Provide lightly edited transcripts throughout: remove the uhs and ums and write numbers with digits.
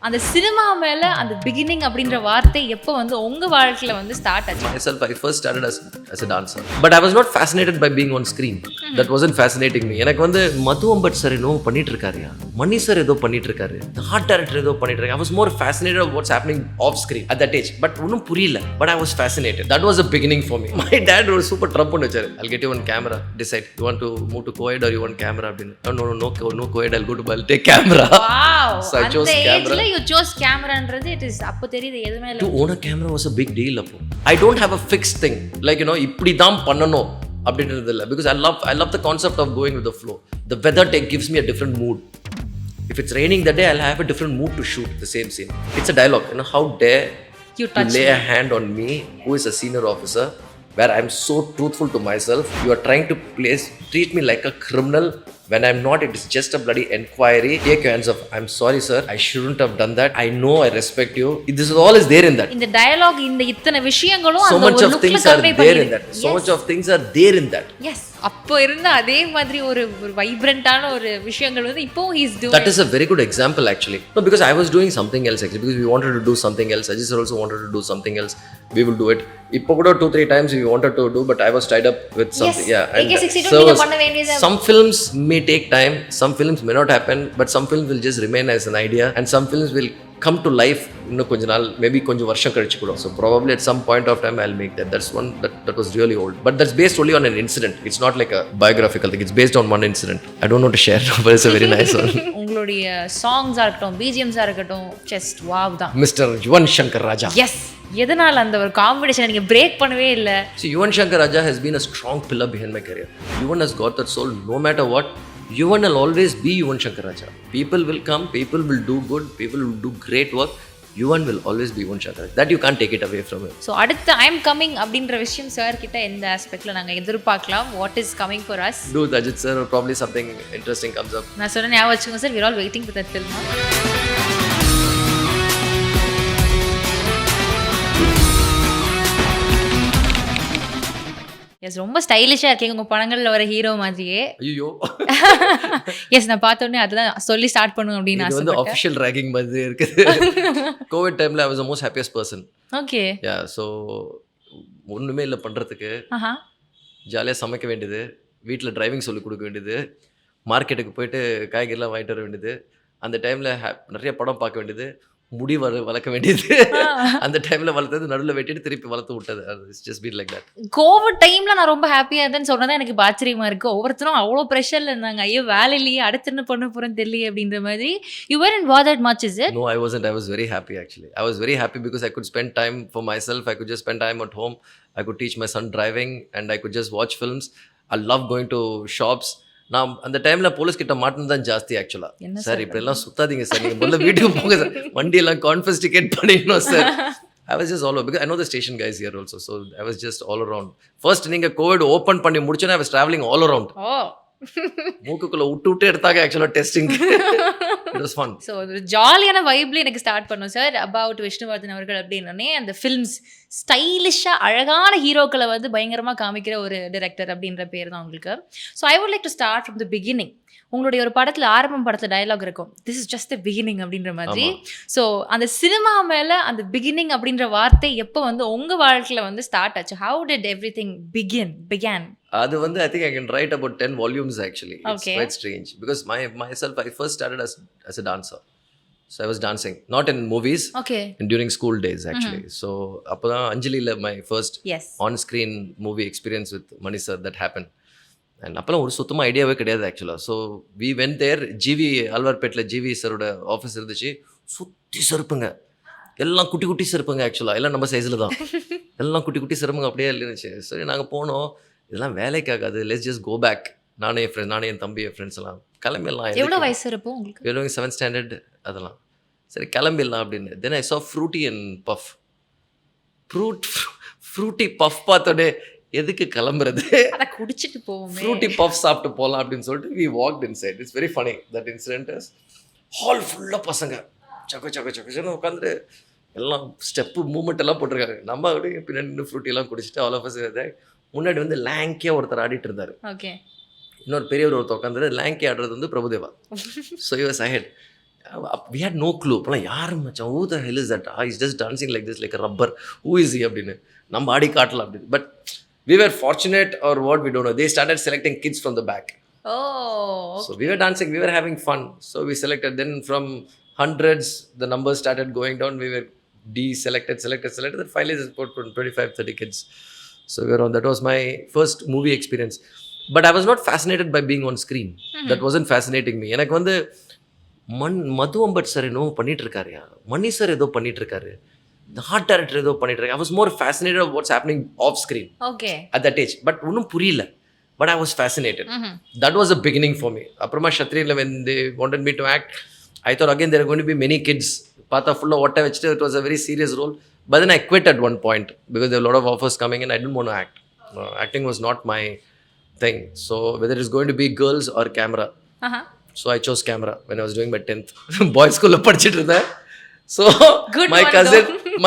அந்த சினிமா மேல அந்த பிகினிங் அப்படின்ற வார்த்தை எப்போ வந்து உங்க வாழ்க்கையில வந்து ஸ்டார்ட் ஆச்சு? Myself, I first started as a dancer, but I was not fascinated by being on screen. That wasn't fascinating me. எனக்கு வந்து மது அம்பட் சார் என்னோ பண்ணிட்டு இருக்காருயா, மணி சார் ஏதோ பண்ணிட்டு இருக்காரு, ஆர்ட் டைரக்டர் ஏதோ பண்ணிட்டு இருக்காரு. I was more fascinated of what's happening off screen at that age. But ஒன்னும் புரியல, but I was fascinated. That was the beginning for me. My dad was super trump பண்ணி வச்சாரு. I'll get you one camera. Decide you want to move to co-ed or you want camera அப்படின்னு. No co-ed. I'll go to I'll take camera. Wow. So I chose camera. You chose cameraன்றது it is அப்போ தெரியுது எதுமே இல்ல. To own a camera was a big deal அப்போ. I don't have a fixed thing. Like இப்படி தான் பண்ணணும் அப்படின்றது இல்லை. Because I love the concept of going with the flow. The weather gives me a different mood. If it's raining that day, I'll have a different mood to shoot the same scene. It's a dialogue. How dare you lay a hand on me, who is a senior officer, where I'm so truthful to myself. You are trying to treat me like a criminal. When I'm not, it is just a bloody inquiry. Take your hands off. I'm sorry, sir. I shouldn't have done that. I know I respect you. This is all is there in that. In the dialogue, in the இத்தனை விஷயங்களும் so much of things are there in that. So much of things are there in that. Yes. அப்போ இருந்த அதே மாதிரி ஒரு வைப்ரண்டான ஒரு விஷயங்கள் வந்து இப்போ he is doing. That is a very good example actually. No, because I was doing something else actually. Because we wanted to do something else. Ajith sir also wanted to do something else. We will do it. இப்போ கூட 2-3 times we wanted to do, but I was tied up with something. Yes. Yeah. And AK-62 நீங்க பண்ண வேண்டியது. Some films may take time. Some films may not happen. But some films will just remain as an idea. And some films will come to life இன்னும் கொஞ்ச நாள், maybe கொஞ்சம் வருஷம் கழிச்சு கூட. So probably at some point of time I'll make that. That's one that was really old. But that's based only on an incident. It's not like a biographical thing. It's based on one incident. I don't know to share, but it's a very nice one. உங்களுடைய சாங்ஸா இருக்கட்டும், பிஜிஎம்ஸா இருக்கட்டும், just wow தான். Mr. Yuvan Shankar Raja. Yes. எதனால அந்த ஒரு காம்படிஷனை நீங்க break பண்ணவே இல்ல? See, Yuvan Shankar Raja has been a strong pillar behind my career. Yuvan has got that soul. No matter what, Yuvan will always be Yuvan Shankar Raja. People will come, people will do good, people will do great work. Yuvan will always be Yuvan Shankar Raja. That you can't take it away from him. So அடுத்து I am coming அப்படின்ற விஷயம் sir கிட்ட எந்த ஆஸ்பெக்ட்ல நாங்க எதிர்பார்க்கலாம்? What is coming for us? Do with Ajith sir, or probably something interesting comes up. நான் சொன்ன ஞாபகம் வச்சுக்கோங்க sir, we are all waiting for that film. Yes, ரொம்ப ஸ்டைலிஷாக இருக்கீங்க உங்கள் படங்களில் வர ஹீரோ மாதிரியே. ஐயோ எஸ், நான் பார்த்தோன்னே அதுதான் சொல்லி ஸ்டார்ட் பண்ணுங்க அப்படின்னு இது வந்து ஆஃபிஷியல் ரேகிங் மாதிரி இருக்குது. கோவிட் டைமில் I was the most happiest person. Okay. Yeah, so ஒன்றுமே இல்லை பண்ணுறதுக்கு. ஜாலியாக சமைக்க வேண்டியது, வீட்டில் டிரைவிங் சொல்லி கொடுக்க வேண்டியது, மார்க்கெட்டுக்கு போயிட்டு காய்கறிலாம் வாங்கிட்டு வர வேண்டியது, அந்த டைமில் நிறைய படம் பார்க்க வேண்டியது, முடி வளர்க்க வேண்டியது, அந்த டைமில் வளர்த்தது நடுவில் வெட்டிட்டு திருப்பி வளர்த்து விட்டது. It's just been like that. Covid டைமில் நான் ரொம்ப ஹாப்பியாக இருந்தேன்னு சொன்னதான் எனக்கு ஆச்சரியமாக இருக்குது. ஒவ்வொருத்தரும் அவ்வளோ ப்ரெஷரில் இருந்தாங்க. ஐயோ வேலையிலேயே அடுத்து என்ன பண்ண போகிறேன்னு தெரியல அப்படின்ற மாதிரி. You weren't bothered much, is it? No, I wasn't. I was very happy actually. I was very happy because I could spend time for myself. I could just spend time at home. I could teach my son driving and I could just watch films. I love going to shops. நான் அந்த டைமில் police கிட்ட மாட்டினது தான் ஜாஸ்தி ஆக்சுவலாக. Sir இப்படிலாம் சுத்தாதீங்க sir, நீங்கள் முதல்ல வீட்டுக்கு போங்க சார், வண்டியெல்லாம் கான்ஃபிஸ்டிகேட் பண்ணிடணும் sir. I was just all over because I know the station guys here also, so I was just all around. First நீங்கள் கோவிட் ஓப்பன் பண்ணி முடிச்சோன்னா I was traveling all around. மூக்குக்குள்ள விட்டு எடுத்தாங்க ஆக்சுவலாக testing. It was fun. So ஒரு ஜாலியான வைப்ல எனக்கு start பண்ணோம் sir. About Vishnuvardhan அவர்கள் அப்படின்னே அந்த ஃபில்ம்ஸ் ஸ்டைலிஷாக அழகான ஹீரோக்களை வந்து பயங்கரமாக காமிக்கிற ஒரு டைரக்டர் அப்படின்ற பேர் தான் உங்களுக்கு. So I would like to start from the beginning. உங்களுடைய ஒரு படத்தில் ஆரம்பம் படத்தில் டயலாக் இருக்கும், this is just the beginning அப்படின்ற மாதிரி. ஸோ அந்த சினிமா மேலே அந்த பிகினிங் அப்படின்ற வார்த்தை எப்போ வந்து உங்கள் வாழ்க்கையில் வந்து ஸ்டார்ட் ஆச்சு? How did every thing began? அது வந்து I think I can write about 10 volumes actually. It's quite strange because myself I first started as a dancer. So I was dancing not in movies, and during school days actually. So appo Anjali'la my first on screen movie experience with Mani sir that happened. And அப்போலாம் ஒரு சுத்தமாக ஐடியாவே கிடையாது ஆக்சுவலாக. So we went there. GV அல்வார்பேட்டில் GV சரோட office இருந்துச்சு. சுற்றி செருப்புங்க, எல்லாம் குட்டி குட்டி செருப்புங்க ஆக்சுவலாக, எல்லாம் நம்ம சைஸில் தான், எல்லாம் குட்டி குட்டி செருப்புங்க அப்படியே இருந்துச்சு. சரி நாங்கள் போனோம், இதெல்லாம் வேலைக்காகாது, லெட்ஸ் ஜஸ்ட் கோ பேக். நானும் என் தம்பி என் ஃப்ரெண்ட்ஸ் எல்லாம் கிளம்பிடலாம். எவ்வளோ வயசு இருப்போம் உங்களுக்கு? 7th standard அதெல்லாம். சரி கிளம்பிடலாம் அப்படின்னு. Then I saw Frooti and puff. Frooti puff பார்த்தோன்னே எதுக்கு கிளம்புறது, அதை குடிச்சிட்டு போவோம், ஃப்ரூட்டி பஃப் சாப்பிட்டு போகலாம் அப்படின்னு சொல்லிட்டு we walked inside. It's very funny that incident is. Hall ஃபுல்லாக பசங்க சக்க உட்காந்துட்டு எல்லாம் ஸ்டெப்பு மூமெண்ட் எல்லாம் போட்டிருக்காங்க. நம்ம அப்படியே பின்னாடி ஃப்ரூட்டி எல்லாம் குடிச்சிட்டு ஆல் ஆஃப் அஸ். முன்னாடி வந்து லேங்கியாக ஒருத்தர் ஆடிட்டு இருந்தார். இன்னொரு பெரியவர் ஒருத்தர் உட்காந்துரு லேங்கி ஆடுறது வந்து Prabhudeva. So he was ahead. we had no clue. யார் மச்சான், who the hell is that? He's just dancing like this, like a rubber. Who is he அப்படின்னு நம்ம ஆடி காட்டலாம் அப்படின்னு. But we were fortunate or what, we don't know. They started selecting kids from the back. Oh, okay. So we were dancing, we were having fun. So we selected. Then from hundreds, the numbers started going down. We were selected. Then finally, they put 25, 30 kids. So we were on. That was my first movie experience. But I was not fascinated by being on screen. That wasn't fascinating me. எனக்கு வந்து மது Ambat sir என்னவோ பண்ணிட்டு இருக்காருயா, மணி sir ஏதோ பண்ணிட்டு இருக்காரு, the art director ஏதோ பண்ணிட்டு இருக்காரு. I was more fascinated of what's happening off screen. Okay. At that age. But ஒன்றும் புரியல. But I was fascinated. That was a beginning for me. அப்புறமா ஷத்ரியில் when they wanted me to act, I thought again there are going to be many kids. பார்த்தா ஃபுல்லாக ஒட்ட வச்சுட்டு it was a very serious role. But then I quit at one point because there were a lot of offers coming in. I didn't want to act. Acting was not my thing. So whether it's going to be girls or camera. So I chose camera when I was doing my 10th. Boys school படிச்சிட்டு இருந்தேன். So Good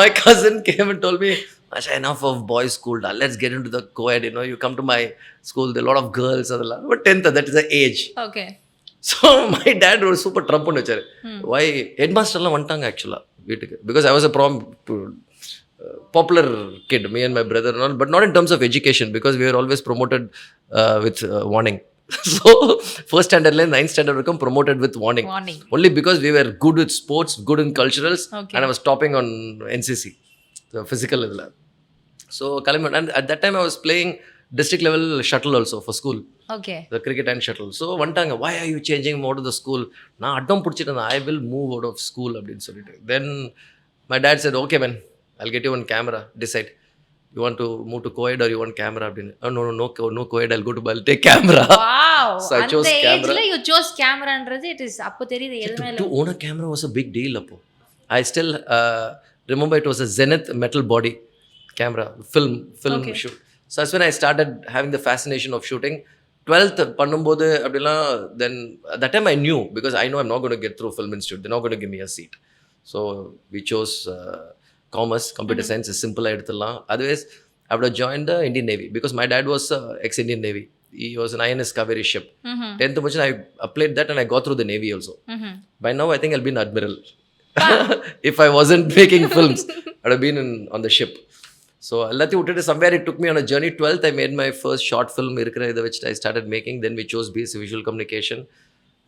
my cousin came and told me, Asha, enough of boys school. Let's get into the co-ed. You come to my school. There are a lot of girls. But 10th, that is the age. Okay. So my dad was super Trump on it. Why? Headmaster la vantaanga actually. Because I was a popular kid, me and my brother and all, but not in terms of education, because we were always promoted with warning. So first standard line 9th standard become promoted with warning only because we were good with sports, good in culturals. Okay. And I was topping on NCC, the physical level. So Kalimantan, and at that time I was playing district level shuttle also for school. Okay. The cricket and shuttle. So one time, why are you changing more to the school? Na addam pudichittu, I will move out of school அப்படினு சொல்லிட்டு. Then my dad said, okay man, I'll get you on camera, decide. You want to move to co-ed or you want camera? No co-ed, I'll take camera. Wow. So I chose camera. You chose camera and it is appo theriyudhu edhume to own a camera was a big deal appo. I still remember it was a Zenith metal body camera, film okay. Shoot. So that's when I started having the fascination of shooting. 12th பண்ணும்போது அப்படிலாம், then at that time I knew, because I know I'm not going to get through film institute, they're not going to give me a seat. So we chose commerce, computer science is simple எடுத்துடலாம். Otherwise I would have joined the Indian Navy because my dad was ex-Indian Navy. He was an INS Kaveri ship. 10th position I applied that and I got through the Navy also. By now I think I'll be an admiral. If I wasn't making films, I'd have been on the ship. So somewhere it took me on a journey. 12th I made my first short film which I started making. Then we chose BS Visual Communication.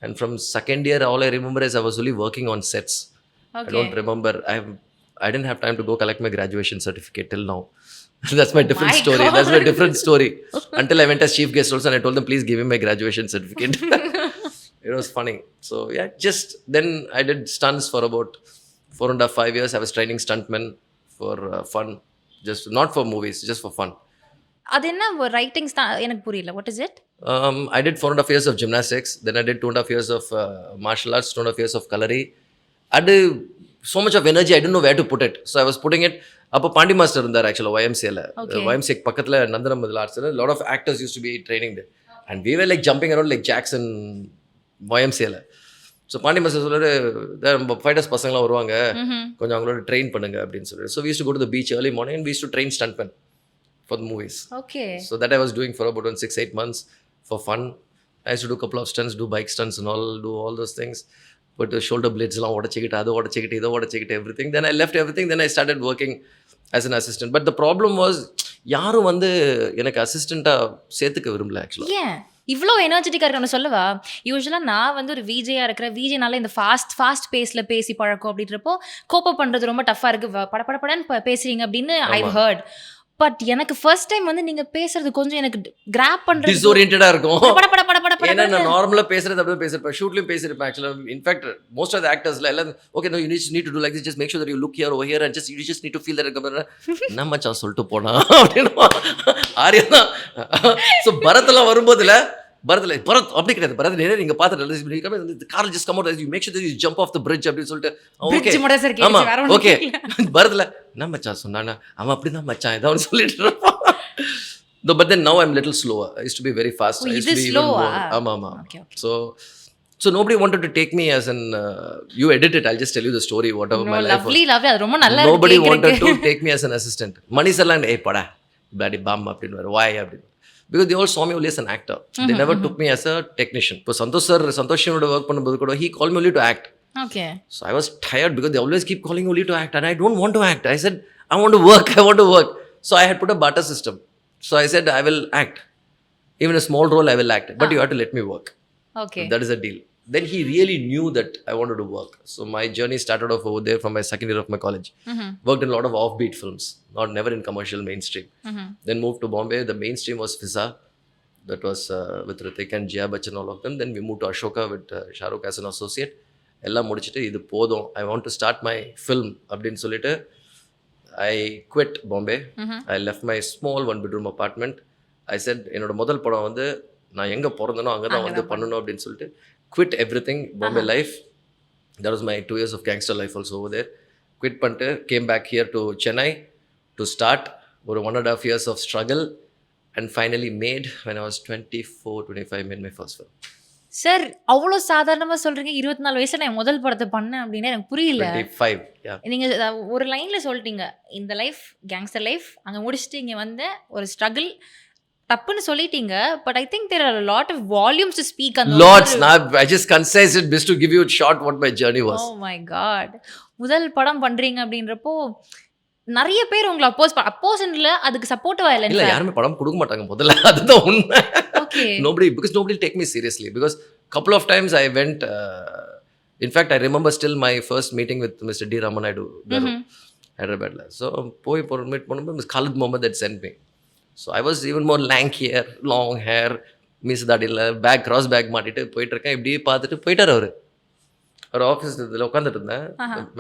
And from second year all I remember is I was only working on sets. Okay. I don't remember. I didn't have time to go collect my graduation certificate till now. That's my different story. God. That's my different story. Until I went as chief guest also and I told them, please give me my graduation certificate. It was funny. So yeah, just then I did stunts for about 4.5 years. I was training stuntmen for fun. Just not for movies, just for fun. அது என்ன writing எனக்கு புரியல. What is it? I did 4.5 years of gymnastics. Then I did 2.5 years of martial arts, 2.5 years of cutlery. I did so much of energy, I didn't know where to put it. So I was putting it. அப்போ Pandi master இருந்தார் ஆக்சுவலாக YMCAல. YMCA பக்கத்தில் நந்தனம் முதல் ஆர்ட்ஸில் lot of actors used to be training there. And we were like jumping around like jacks in YMCAல. So Pandi master சொல்றாரு, fighters பசங்களாம் வருவாங்க, கொஞ்சம் அவங்களோட ட்ரெயின் பண்ணுங்க அப்படின்னு சொல்லிட்டு. So we used to go to the beach early morning and we used to train stuntmen for the movies. Okay. So that I was doing for about 6-8 months for fun. I used to do a couple of stunts, do bike stunts and do all those things. Put the shoulder blades எல்லாம் உடச்சிக்கிட்டு, அதை உடச்சிக்கிட்டு, இதை உடச்சிக்கிட்டு, everything. Then I left everything. Then I started working as an assistant. But the problem was, யாரும் வந்து எனக்கு அசிஸ்டண்ட்டாக சேர்த்துக்க விரும்பல ஆக்சுவலாக. ஏன் இவ்வளோ எனர்ஜெட்டிக்காக இருக்கணும் சொல்லவா? யூஸ்வலாக நான் வந்து ஒரு விஜேயாக இருக்கிறேன். விஜேனால இந்த ஃபாஸ்ட் பேஸில் பேசி பழக்கம் அப்படின்றப்போ கோப்பப் பண்ணுறது ரொம்ப டஃப்பாக இருக்குது. படப்படன்னு பேசுறீங்க அப்படின்னு ஐவ் ஹர்ட். பட் எனக்கு ஃபர்ஸ்ட் டைம் வந்து நீங்க பேசுறது கொஞ்சம் எனக்கு கிராப் பண்றது டிஸ்ஓரியன்டடா இருக்கும். ஏன்னா நான் நார்மலா பேசுறது அப்படியே பேசிருப்பேன், ஷூட்லயும் பேசிருப்பேன் ஆக்சுவலா. இன்ஃபேக்ட் மோஸ்ட் ஆஃப் தி ஆக்டர்ஸ்ல எல்லாம் okay no you need to do like this, just make sure that you look here over here and you just need to feel that. என்ன மச்சான் சொல்லிட்டு போனா அப்படினா ஆரியனா. சோ பரத்லாம் வரும்போதுல பரத் அப்படி கிடையாது. பரத் நீங்க பார்த்துட்டு car just come out, you make sure that you jump off the bridge அப்படி சொல்லிட்டு ஓகே ஆமா ஓகே பரத்ல என்ன மச்சான் சொன்னானா அவன் அப்படிதான் மச்சான் ஏதாவது சொல்லிட்டு இருப்பான். No, but then now I'm a little slower. I used to be very fast. I used to be even more. Ama. Okay. So nobody wanted to take me as an you edit it, I'll just tell you the story whatever my life was. Lovely அது ரொம்ப நல்லா இருக்கு. Nobody wanted to take me as an assistant. Mani sir like hey pada bloody bum அப்படினு. Why அப்படினு? Because they all saw me only as an actor. They never took me as a technician. இப்போ Santhosh sir சந்தோஷனோட work பண்ணும்போது கூட he called me only to act. Okay. So I was tired because they always keep calling only to act, and I don't want to act. I said, I want to work. I want to work. So I had put a barter system. So I said, I will act. Even a small role, I will act. But you have to let me work. Okay. That is a deal. Then he really knew that I wanted to work. So my journey started off over there from my second year of my college. Worked in a lot of offbeat films, never in commercial mainstream. Then moved to Bombay. The mainstream was Fisa. That was with Hrithik and Jia Bachchan, all of them. Then we moved to Ashoka with Shah Rukh as an associate. எல்லாம் முடிச்சுட்டு இது போதும், I want to start my film அப்படின்னு சொல்லிட்டு I quit Bombay. I left my small 1 bedroom apartment. I set என்னோட முதல் படம் வந்து நான் எங்கே பிறந்தனோ அங்கே தான் வந்து பண்ணணும் அப்படின்னு சொல்லிட்டு quit everything Bombay life. That was my 2 years of gangster life also over there. Quit பண்ணிட்டு came back here to Chennai to start ஒரு 1.5 years of struggle and finally made when I was 24-25 made my first film. Sir அவ்வளோ சாதாரணமாக சொல்கிறீங்க, 24 வயசுல நான் முதல் படத்தை பண்ணேன் அப்படின்னு எனக்கு புரியல. 25, yeah. நீங்கள் ஒரு லைனில் சொல்லிட்டீங்க, இந்த லைஃப் கேங்ஸ்டர் லைஃப், அங்கே முடிச்சுட்டு இங்கே வந்த ஒரு ஸ்ட்ரகிள் டப்புன்னு சொல்லிட்டீங்க. But I think there are a lot of volumes to speak on. Lots. Now I just concise it just to give you a short what my journey was. Oh my god. முதல் படம் பண்ணுறீங்க அப்படின்றப்போ நிறைய பேர் உங்களை அப்போசன்ல அதுக்கு சப்போர்ட்டிவா இல்ல, யாருமே படம் கொடுக்க மாட்டாங்க முதல்ல, அதுதான் உண்மை. Nobody take me seriously because couple of times I went in fact I remember still my first meeting with Mr. D Ramanaidu garu Hyderabad la. So poi meet பண்ணும்போது Mr. Khalid Mohammed that sent me. So I was even more lankier, long hair, miss dadilla, bag cross bag மாட்டிட்டு போயிட்டு இருக்கேன். இப்படியே பார்த்துட்டு போயிட்டார் அவரு. அவர் office இதில் உட்காந்துட்டு இருந்தேன்.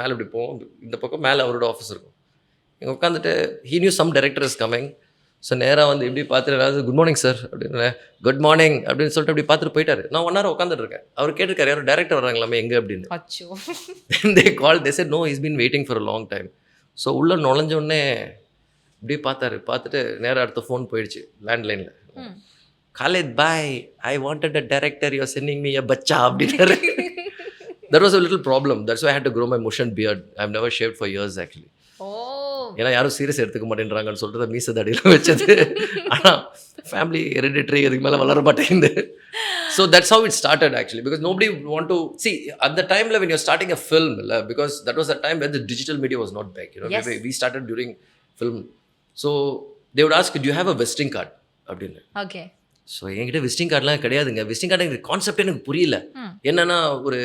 மேலே இப்படி போவோம், இந்த பக்கம் மேலே அவரோட ஆஃபீஸ் இருக்கும். இங்கே உட்காந்துட்டு he knew some director is coming. So நேராக வந்து இப்படி பார்த்துட்டு குட் மார்னிங் சார் அப்படின்னு, குட் மார்னிங் அப்படின்னு சொல்லிட்டு அப்படி பார்த்துட்டு போயிட்டாரு. நான் 1 hour உட்காந்துட்டு இருக்கேன். அவர் கேட்டிருக்காரு, யாரும் டேரக்டர் வராங்களாமே எங்கே அப்படின்னு. They call, they said no, is been waiting for a long time. So உள்ளே நுழைஞ்சோடனே இப்படி பார்த்துட்டு நேராக அடுத்த ஃபோன் போயிடுச்சு லேண்ட்லைனில். College boy, I wanted a director, you are sending me a பச்சா அப்படின்னாரு. That was a little problem. That's why I had to grow my mush and beard. I've never shaved for years actually. ஏன்னா யாரும் serious எடுத்துக்க மாட்டேன்றாங்கன்னு சொல்லிட்டு மீச தடியில் வச்சது. ஆனால் family hereditary அதுக்கு மேலே வளர மாட்டேங்குது. So that's how it started actually, because nobody want to see at the டைமில் when you're starting a film இல்லை, because that was a time when the digital media was not big. We started during film. So they would ask, do you have a visiting card அப்படின்னு. Okay. So என்கிட்ட visiting கார்டெலாம் கிடையாதுங்க. Visiting card எனக்கு concept எனக்கு புரியல. என்னன்னா ஒரு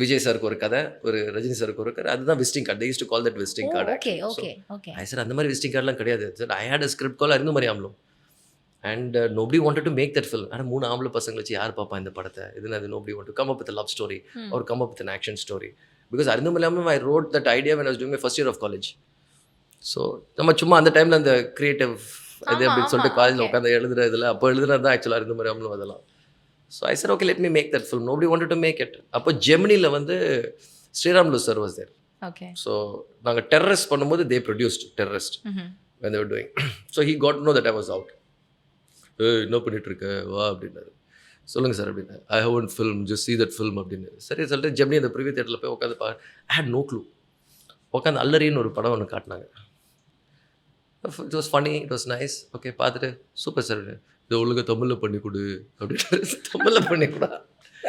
விஜய் சாருக்கு ஒரு கதை, ஒரு ரஜினி சாருக்கு ஒரு கதை, அதுதான் visiting card. they used to call that visiting card. Okay, okay, okay. I said அந்த மாதிரி விசிட்டிங் கார்டெலாம் கிடையாது sir. I had a script called அருந்தமரி ஆம்பலம் and nobody wanted to make that film. ஆனால் 3 ஆம்பளை பசங்களை வச்சு யார் பார்ப்பா இந்த படத்தை, இதுன்னு அது nobody wanted to come up with a love story or come up with an action story. Because அருந்தமரி ஆம்பலம் I wrote that idea when I was doing my first year of college. So நம்ம சும்மா அந்த டைமில் அந்த creative இது அப்படின்னு சொல்லிட்டு காலேஜில் உட்காந்து எழுதுறதுல அப்போ எழுதுறது தான் ஆக்சுவலாக அருந்தமரி ஆம்பலம் அதெல்லாம். So I said, okay, let me make that film. Nobody wanted to make it. அப்போ ஜெமினியில் வந்து Sriramulu sir was there. Okay. So நாங்கள் டெரரிஸ்ட் பண்ணும்போது they produced terrorist when they were doing. So he got to know that I was out. என்ன பண்ணிட்டு இருக்க வா அப்படின்னாரு. சொல்லுங்கள் சார் அப்படின்னு. I haven't film, just see that film அப்படின்னு. சரி சொல்லிட்டு ஜெமினி அந்த ப்ரிவியூ தியேட்டரில் போய் உட்காந்து I had no clue. உட்காந்து அல்லரின்னு ஒரு படம் ஒன்று காட்டினாங்க. It was funny, it was nice. Okay பார்த்துட்டு சூப்பர் சார், இது ஒழுங்காக தமிழில் பண்ணி கொடு அப்படின்னு. தமிழில் பண்ணி கூட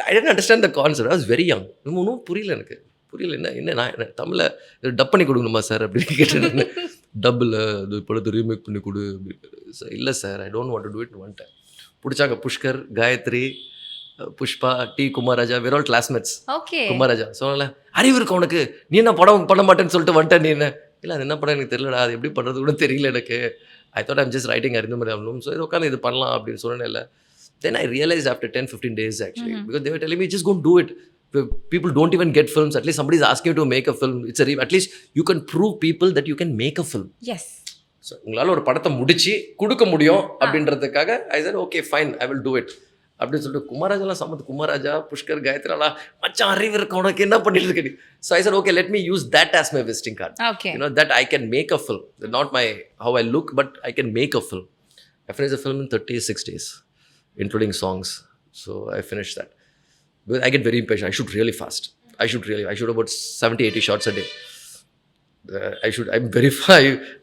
I didn't understand the concept. I was very young. ஒன்றும் புரியல எனக்கு. புரியல என்ன நான் தமிழில் டப் பண்ணி கொடுக்கணுமா சார் அப்படின்னு கேட்டேன். டப்பில் அது படத்தை ரீமேக் பண்ணி கொடு அப்படின்னு. சார் இல்லை sir, I don't want to do it வந்துட்டேன். பிடிச்சாங்க புஷ்கர், காயத்ரி, புஷ்பா, டி குமாராஜா, வேர் ஆல் கிளாஸ்மேட்ஸ். குமாராஜா சொன்னல, அறிவு இருக்கு உனக்கு, நீ என்ன படம் பண்ண மாட்டேன்னு சொல்லிட்டு வந்துட்டேன். நீ என்ன இல்லை, அது என்ன படம் எனக்கு தெரியலடா, அது எப்படி பண்ணுறது கூட தெரியல எனக்கு. I thought I'm just writing அருந்தமரி ஆம்பலம். ஸோ இது உட்காந்து இது பண்ணலாம் அப்படின்னு சொன்னேன். இல்லை, then I realized after 10-15 days actually, because they were telling me just go do it. People don't even get films. At least somebody is asking you to make a film. It's at least you can prove people that you can make a film. Yes. So உங்களால் ஒரு படத்தை முடிச்சு கொடுக்க முடியும் அப்படின்றதுக்காக I said okay fine, I will do it அப்படின்னு சொல்லிட்டு குமாராஜாலாம் சம்மத்து. குமாராஜா, புஷ்கர், காயத்ரிலாம் மச்சான் அறிவு இருக்க உனக்கு, என்ன பண்ணிட்டு இருக்க நீ. So I said okay, let me use that as my visiting card. Okay. You know that I can make a film, not my how I look, but I can make a film. I finished the film in 36 days including songs. So I finished that because I get very impatient. I shoot really fast. I shoot about 70-80 shots a day. I'm very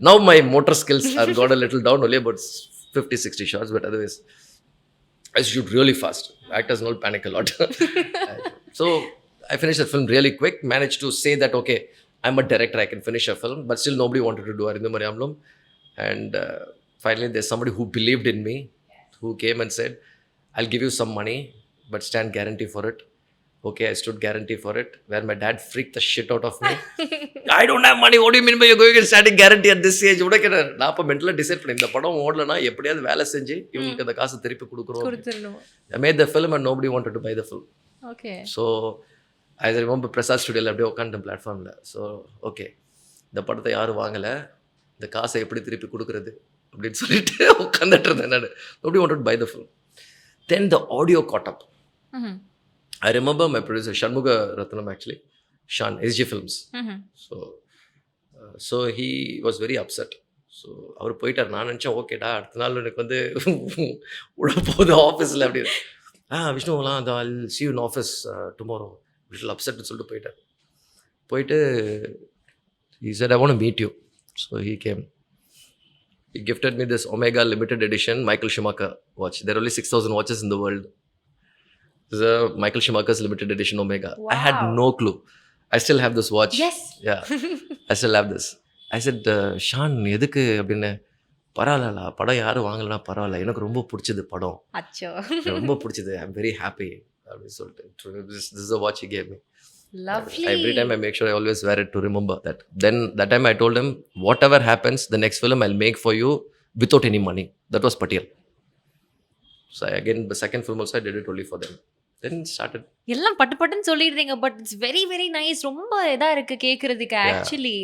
now my motor skills have got a little down, only about 50-60 shots, but otherwise I shoot really fast. Actors don't panic a lot. So I finished the film really quick, managed to say that, okay, I'm a director, I can finish a film, but still nobody wanted to do Arrambam. And finally, there's somebody who believed in me, who came and said, I'll give you some money, but stand guarantee for it. Okay, I stood guarantee for it, where my dad freaked the shit out of me. I don't have money. What do you mean by you're going and standing guarantee at this age? நான் அப்போ மென்டலாக decide பண்ணி இந்த படம் ஓடலன்னா எப்படியாவது வேலை செஞ்சு இவங்களுக்கு அந்த காசு திருப்பி கொடுக்குறோம். I made the film and nobody wanted to buy the film. Okay. So, I remember Prasad ஸ்டுடியோவில் அப்படியே உட்காந்து பிளாட்ஃபார்மில். ஸோ ஓகே, இந்த படத்தை யாரும் வாங்கலை, இந்த காசை எப்படி திருப்பி கொடுக்குறது அப்படின்னு சொல்லிட்டு உட்காந்துட்டு இருந்தேன் நான். Nobody wanted to buy the film. Then the audio caught up. I remember my producer Shanmuga Ratnam, actually Shan SG Films. So he was very upset. So அவர் போயிட்டார். நான் நினச்சேன் ஓகேடா அடுத்த நாள் எனக்கு வந்து உட போகுது ஆஃபீஸில் அப்படி. விஷ்ணுலாம் அந்த I'll see you in office tomorrow. Little upset சொல்லிட்டு போயிட்டார். போயிட்டு he said I want to meet you. So he came. He gifted me this Omega limited edition Michael Schumacher watch. There are only 6,000 watches in the world. This is a Michael Schumacher's limited edition Omega. Wow. I had no clue. I still have this watch. Yes. Yeah. I still have this. I said, Shan, எதுக்கு அப்படின்னு. பரவாயில்ல, படம் யாரும் வாங்கலன்னா பரவாயில்ல, எனக்கு ரொம்ப பிடிச்சது படம். அச்சோ, ரொம்ப பிடிச்சது, I'm very happy அப்படின்னு சொல்லிட்டு. This is a watch he gave me. Lovely. Every time I make sure I always wear it to remember that. Then that time I told him, whatever happens, the next film I'll make for you without any money. That was Patil. So again, the second film also I did it only for them. Then started. எல்லாம் பட்டு பட்டுன்னு சொல்லிடுறீங்க, but it's very very nice. ரொம்ப இதாக இருக்குது கேட்குறதுக்கு. Actually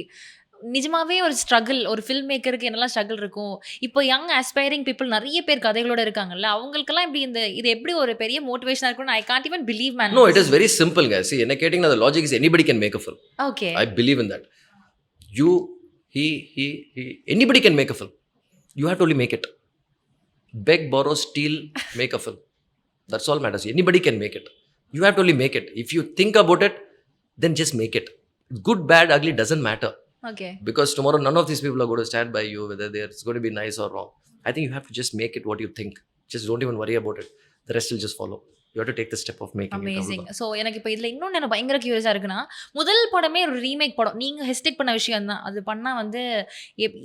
நிஜமாவே ஒரு ஸ்ட்ரகிள், ஒரு ஃபில்ம் மேக்கருக்கு என்னெல்லாம் ஸ்ட்ரகிள் இருக்கும். இப்போ யங் ஆஸ்பைரிங் பீப்புள் நிறைய பேர் கதைகளோட இருக்காங்கல்ல, அவங்களுக்கெல்லாம் இப்படி இது எப்படி ஒரு பெரிய மோட்டிவேஷனாக இருக்கும்னு I can't even believe man. No, it is very simple, guys. See, என்ன கேட்டிங்கன்னா the logic is anybody can make a film. Okay. I believe in that. You, he, anybody can make a film. You have to only make it. Beg, borrow, steal, make a film. That's all matters. Anybody can make it. You have to only make it. If you think about it, then just make it. Good, bad, ugly doesn't matter. Okay. Because tomorrow none of these people are going to stand by you whether it's going to be nice or wrong. I think you have to just make it what you think. Just don't even worry about it. The rest will just follow. You have to take the step of making Amazing. it. So எனக்கு இப்போ இதில் இன்னொன்று எனக்கு பயங்கர கியூரியஸாக இருக்குன்னா, முதல் படமே ஒரு ரீமேக் படம். நீங்கள் ஹெசிடேட் பண்ண விஷயம் தான், அது பண்ணால் வந்து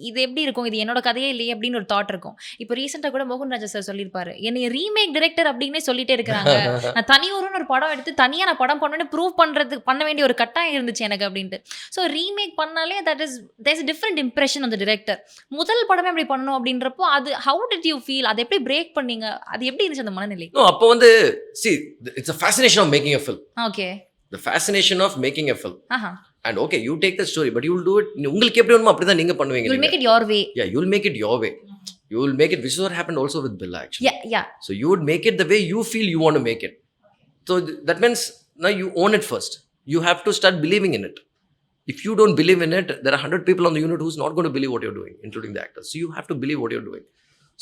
இது எப்படி இருக்கும், இது என்னோட கதையே இல்லையே அப்படின்னு ஒரு தாட் இருக்கும். இப்போ ரீசெண்டாக கூட மோகன் ராஜா சார் சொல்லியிருப்பாரு, என்னை ரீமேக் டிரெக்டர் அப்படின்னே சொல்லிட்டே இருக்கிறாங்க. நான் தனியொருன்னு ஒரு படம் எடுத்து தனியாக நான் படம் பண்ணணும்னு ப்ரூவ் பண்ண வேண்டிய ஒரு கட்டாயம் இருந்துச்சு எனக்கு அப்படின்ட்டு. ஸோ ரீமேக் பண்ணாலே தேர் இஸ் டிஃப்ரெண்ட் இம்ப்ரெஷன் அந்த டிரெக்டர். முதல் படமே அப்படி பண்ணணும் அப்படின்றப்போ அது ஹவு டிட் யூ ஃபீல், அதை எப்படி பிரேக் பண்ணீங்க, அது எப்படி இருந்துச்சு அந்த மனநிலை? அப்போ வந்து see, it's a fascination of making a film. Okay. The fascination of making a film. And okay, you take the story, but you will do it. உங்களுக்கு எப்படி வேணுமோ அப்படி தான் நீங்க பண்ணுவீங்க. You will make it your way. Yeah, you will make it your way. You will make it, which is what happened also with Billa actually. Yeah. So you would make it the way you feel you want to make it. So that means now you own it first. You have to start believing in it. If you don't believe in it, there are 100 people on the unit who's not going to believe what you're doing, including the actors. So you have to believe what you're doing.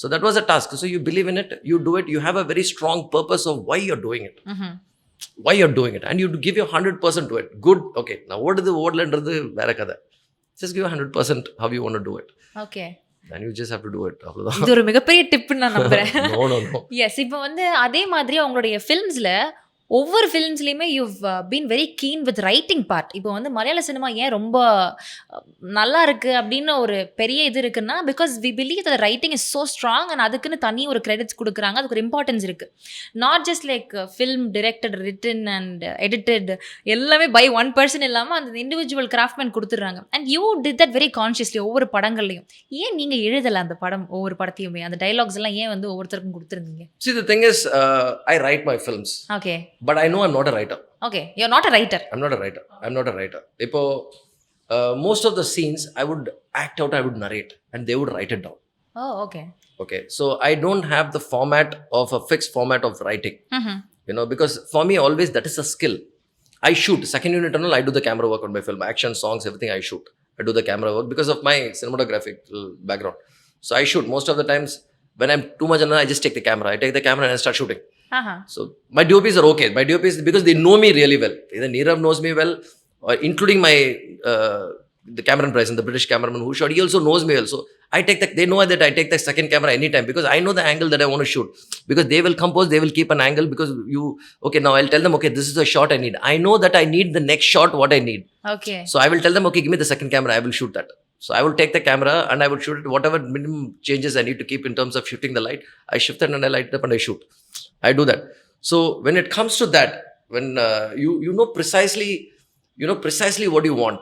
So that was a task. So you believe in it, you do it, you have a very strong purpose of why you're doing it. Why you're doing it. And you give your 100% to it. Good. Okay. Now what is the ஓடலன்றது வேற கதை. Just give 100% how you want to do it. Okay. And you just have to do it. அவ்வளவுதான். இது ஒரு மிகப்பெரிய டிப்னு நான் நம்புறேன். No. S, இப்போ வந்து அதே மாதிரி அவங்களுடைய ஃபில்ம்ஸில் ஒவ்வொரு ஃபிலிம்ஸ்லேயுமே you've been very keen with writing part. இப்போ வந்து மலையாள சினிமா ஏன் ரொம்ப நல்லா இருக்குது அப்படின்னு ஒரு பெரிய இது இருக்குன்னா, because we believe the writing is so strong and அதுக்குன்னு தனி ஒரு கிரெடிட்ஸ் கொடுக்குறாங்க. அதுக்கு ஒரு இம்பார்ட்டன்ஸ் இருக்குது. Not just like film directed, written and edited எல்லாமே பை ஒன் பர்சன் இல்லாமல் அந்த இண்டிவிஜுவல் கிராஃப்ட்மேன் கொடுத்துட்றாங்க. And you did that very consciously ஒவ்வொரு படங்கள்லையும். ஏன் நீங்கள் எழுதலை அந்த படம் ஒவ்வொரு படத்தையுமே, அந்த டைலாக்ஸ் எல்லாம் ஏன் வந்து ஒவ்வொருத்தருக்கும் கொடுத்துருந்தீங்க? See, the thing is, I write my films. Okay. But I know I'm not a writer. Okay, you're not a writer. I'm not a writer. இப்போ most of the scenes I would act out, I would narrate, and they would write it down. Oh, okay. So I don't have the format of a fixed format of writing. You know, because for me always that is a skill. I shoot. Second unit tunnel, I do the camera work on my film. Action, songs, everything I shoot. I do the camera work because of my cinematographic background. So I shoot. Most of the times when I'm too much, I just take the camera. I take the camera and I start shooting. So my DOPs are okay. My DOPs, because they know me really well. Either Nirav knows me well, or including my the Cameron Price and the British cameraman who shot, he also knows me also. They know that I take the second camera anytime because I know the angle that I want to shoot. Because they will compose, they will keep an angle because okay, now I'll tell them, okay, this is the shot I need. I know that I need the next shot, what I need. Okay. So I will tell them, okay, give me the second camera, I will shoot that. So I will take the camera and I will shoot it, whatever minimum changes I need to keep in terms of shifting the light. I shift it and I light it up and I shoot. I do that. So when it comes to that, when you know precisely what you want.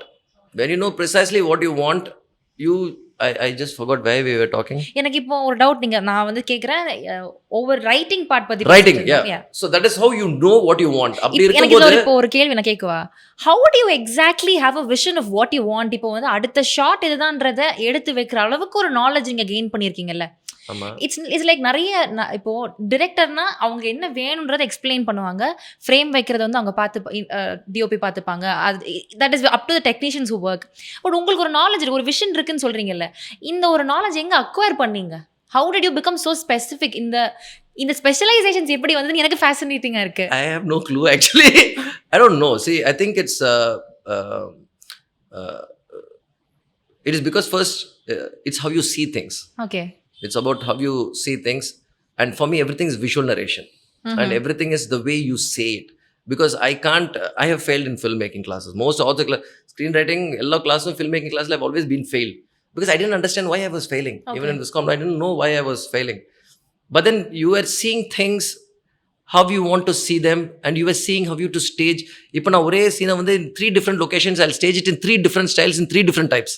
When you know precisely what you want, I just forgot why we were talking. எனக்கு இப்போ ஒரு doubt, நான் வந்து கேக்குறேன் over writing part பத்தி writing, yeah. So that is how you know what you want. அப்படி இருக்கும்போது எனக்கு இப்போ ஒரு கேள்வி நான் கேக்குவா, how do you exactly have a vision of what you want? இப்போ வந்து அடுத்த ஷாட் இதுதான்றத எடுத்து வைக்கிற அளவுக்கு ஒரு நாலேஜ் நீங்க கெயின் பண்ணிருக்கீங்கல்ல. இட்ஸ் லைக் நிறைய இப்போ டிரெக்டர்னா அவங்க என்ன வேணும்ன்றதை எக்ஸ்பிளைன் பண்ணுவாங்க, ஃப்ரேம் வைக்கிறத வந்து அவங்க பார்த்து டிஓபி பார்த்துப்பாங்க, அது that is up to the technicians who work. But உங்களுக்கு ஒரு நாலேஜ் இருக்கு, ஒரு விஷன் இருக்குன்னு சொல்றீங்கல்ல, இந்த ஒரு நாலேஜ் எங்க அக்வயர் பண்ணீங்க? How did you become so specific? இந்த ஸ்பெஷலைசேஷன்ஸ் எப்படி வந்து எனக்கு ஃபேசினேட்டிங்கா இருக்கு. I have no clue actually. I don't know. See, I think it is because first it's how you see things. Okay. It's about how you see things. And for me, everything is visual narration. And everything is the way you say it. Because I have failed in filmmaking classes. Most of the screenwriting, all classes, filmmaking classes, I've always been failed. Because I didn't understand why I was failing. Okay. Even in Viscom, I didn't know why I was failing. But then you are seeing things how you want to see them, and you are seeing how you to stage. Ipo na ore scene in 3 different locations, I'll stage it in 3 different styles in 3 different types.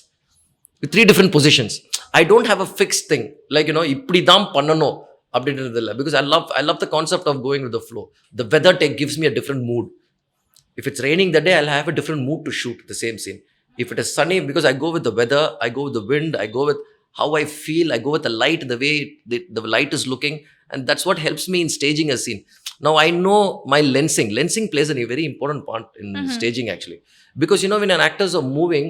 With 3 different positions. I don't have a fixed thing. Like, இப்படி தான் பண்ணணும் அப்படின்றது இல்லை. Because I love the concept of going with the flow. The weather gives me a different mood. If it's raining that day, I'll have a different mood to shoot the same scene. If it is sunny, because I go with the weather, I go with the wind, I go with how I feel, I go with the light, the way the light is looking. And that's what helps me in staging a scene. Now, I know my lensing. Lensing plays a very important part in staging actually. Because, when an actors are moving,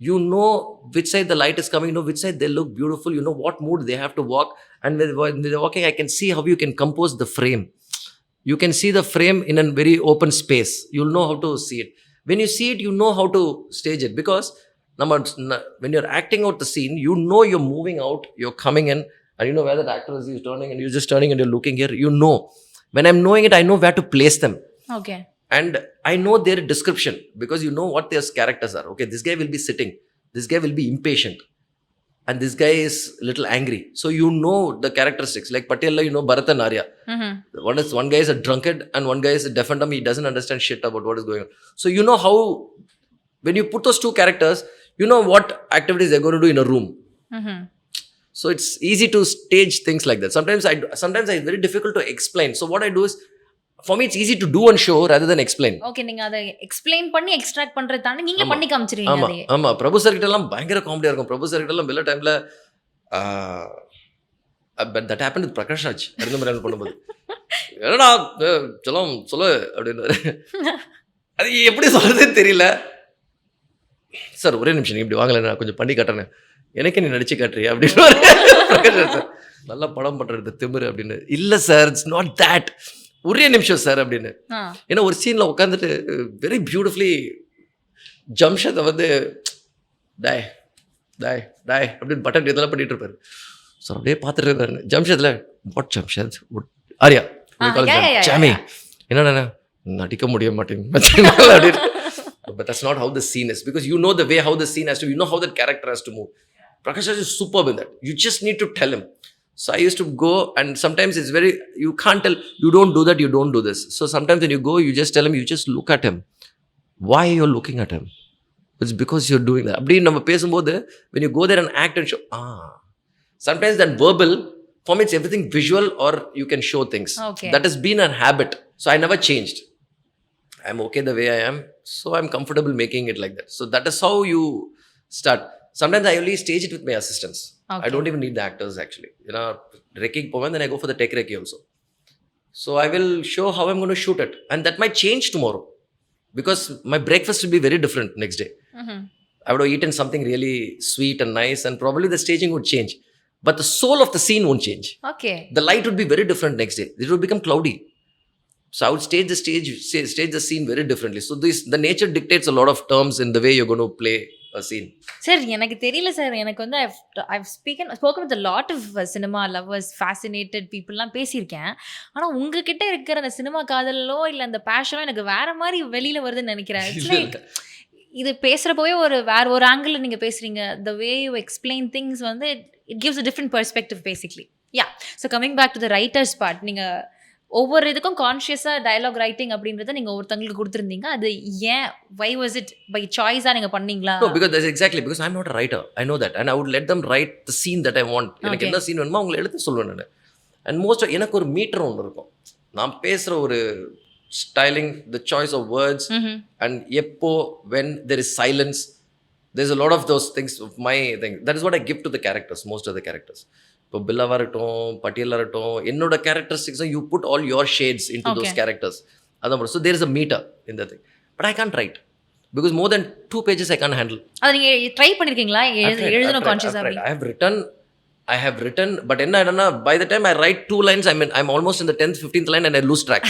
you know which side the light is coming, which side they look beautiful, what mood they have to walk. And when they're walking, I can see how you can compose the frame. You can see the frame in a very open space. You'll know how to see it. When you see it, you know how to stage it. Because when you're acting out the scene, you're moving out, you're coming in, and you know where that actor is turning, and you're just turning and you're looking here. When I'm knowing it, I know where to place them. Okay. And I know their description because you know what their characters are. Okay, this guy will be sitting. This guy will be impatient. And this guy is a little angry. So you know the characteristics. Like Patella, Bharat and Arya. One guy is a drunkard and one guy is a deaf and dumb. He doesn't understand shit about what is going on. So you know how, when you put those 2 characters, you know what activities they're going to do in a room. So it's easy to stage things like that. Sometimes it's very difficult to explain. So what I do is, for me, it's easy to do and show rather than explain. Okay, நீங்க அதை explain பண்ணி extract பண்றது தாண்டி நீங்க பண்ணி காமிச்சிருவீங்க. ஆமா, பிரபு sir கிட்ட எல்லாம் பயங்கர காமெடியா இருக்கும். பிரபு சார் கிட்ட எல்லாம் Billa டைம்ல but that happened with Prakash Raj Arrambam பண்ணும்போது, என்னடா சொல்லு அப்படின்னாரு. அது எப்படி சொல்றதுன்னு தெரியல. சார் ஒரே நிமிஷம், நீ இப்படி வாங்கல, நான் கொஞ்சம் பண்ணி காட்டுறேன், எனக்கு நீ நடிச்சு காட்டுறியா அப்படின்னு பிரகாஷ் ராஜ் சார். நல்லா படம் பண்றது திமிரு அப்படின்னு. இல்ல சார், இட்ஸ் நாட் தட், ஒரே நிமிஷம் சார் அப்படின்னு. ஏன்னா ஒரு சீன்ல உட்காந்துட்டு வெரி பியூட்டிஃபுல்லி ஜம்ஷத்தை வந்து டாய் டாய் டாய் அப்படின்னு பட்டன் இதெல்லாம் பண்ணிட்டு இருப்பாரு. ஸோ அப்படியே பார்த்துட்டு இருக்காரு ஜம்ஷத்ல. வாட் ஜம்ஷத்? ஆரியா ஜாமி என்னடா நடிக்க முடிய மாட்டேங்குது அப்படின்னு. But that's not how the scene is, because you know the way how the scene has to, you know how that character has to move. Prakash Raj is superb in that. You just need to tell him. So I used to go, and sometimes it's very, you can't tell, you don't do that, you don't do this. So sometimes when you go, you just tell him, you just look at him. Why you're looking at him? It's because you're doing that. Abdi nama pesumbodu, when you go there and act and show, sometimes that verbal, for me it's everything visual, or you can show things. Okay. That has been a habit. So I never changed. I'm okay the way I am. So I'm comfortable making it like that. So that is how you start. Sometimes I only stage it with my assistants. Okay. I don't even need the actors actually. Recce poven, then I go for the tech recce also. So I will show how I'm going to shoot it. And that might change tomorrow. Because my breakfast will be very different next day. I would have eaten something really sweet and nice, and probably the staging would change. But the soul of the scene won't change. Okay. The light would be very different next day. It would become cloudy. So I would stage the scene very differently. So the nature dictates a lot of terms in the way you're going to play a scene. Sir எனக்கு தெரியல sir. எனக்கு வந்து I've spoken with a lot of cinema lovers, fascinated peopleலாம் பேசியிருக்கேன். ஆனா உங்ககிட்ட இருக்கிற அந்த cinema காதலோ இல்ல அந்த பேஷனோ எனக்கு வேற மாதிரி வெளியில வருதுன்னு நினைக்கிறேன். இட்ஸ் லைக் இது பேசுறப்பவே வேற ஒரு ஆங்கிள் நீங்க பேசுறீங்க. The way you explain things வந்து it gives a different perspective basically. Yeah. So coming back to the writers part, நீங்க ஒவ்வொரு இதுக்கும் கான்ஷியஸா டயலாக் ரைட்டிங் அப்படின்றத நீங்க ஒருத்தங்களுக்கு கொடுத்துருந்தீங்க. அது ஏன், why was it by choice-ஆ நீங்க பண்ணீங்களா? No, because that's exactly because I'm not a writer. I know that, and I would let them write the scene that I want. எனக்கு என்ன சீன் வேணுமோ அவங்களை எழுத சொல்லுவேன் நான். அண்ட் மோஸ்ட் எனக்கு ஒரு மீட்டர் ஒன்று இருக்கும். நான் பேசுகிற ஒரு styling, the choice of words, and எப்போ, when there is silence, there's a lot of those things of my thing. That is what I give to the characters, most of the characters. இப்போ பில்லாவாக இருக்கட்டும், பட்டியலாக இருக்கட்டும், என்னோட கேரக்டரிஸ்டிக்ஸும் you put all your shades in to those characters. அதான் so there is a meter in the thing. But I can't write because more than 2 pages I can't handle. அது நீங்கள் try பண்ணியிருக்கீங்களா? எழுதணும் கான்ஷியஸாக. I have written, but என்னன்னா by the time I write 2 lines, I'm almost in the 10th, 15th line and I lose track.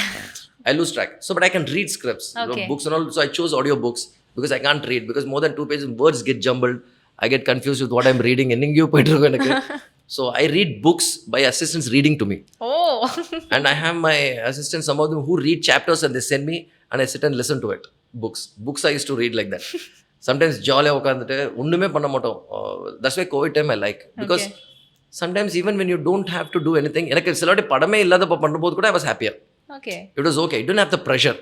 So, but I can read scripts, books and all. So I chose audio books because I can't read, because more than 2 pages, words get jumbled. I get confused with what I'm reading. So I read books by assistants reading to me. Oh. And I have my assistants, some of them who read chapters and they send me, and I sit and listen to it. Books I used to read like that. Sometimes jolly உட்காந்துட்டு ஒன்றுமே பண்ண மாட்டோம். That's why COVID time I like, because sometimes even when you don't have to do anything, எனக்கு சில வாட்டி படமே இல்லாதப்போ பண்ணும்போது கூட I was happier. Okay. It was okay. You don't have the pressure.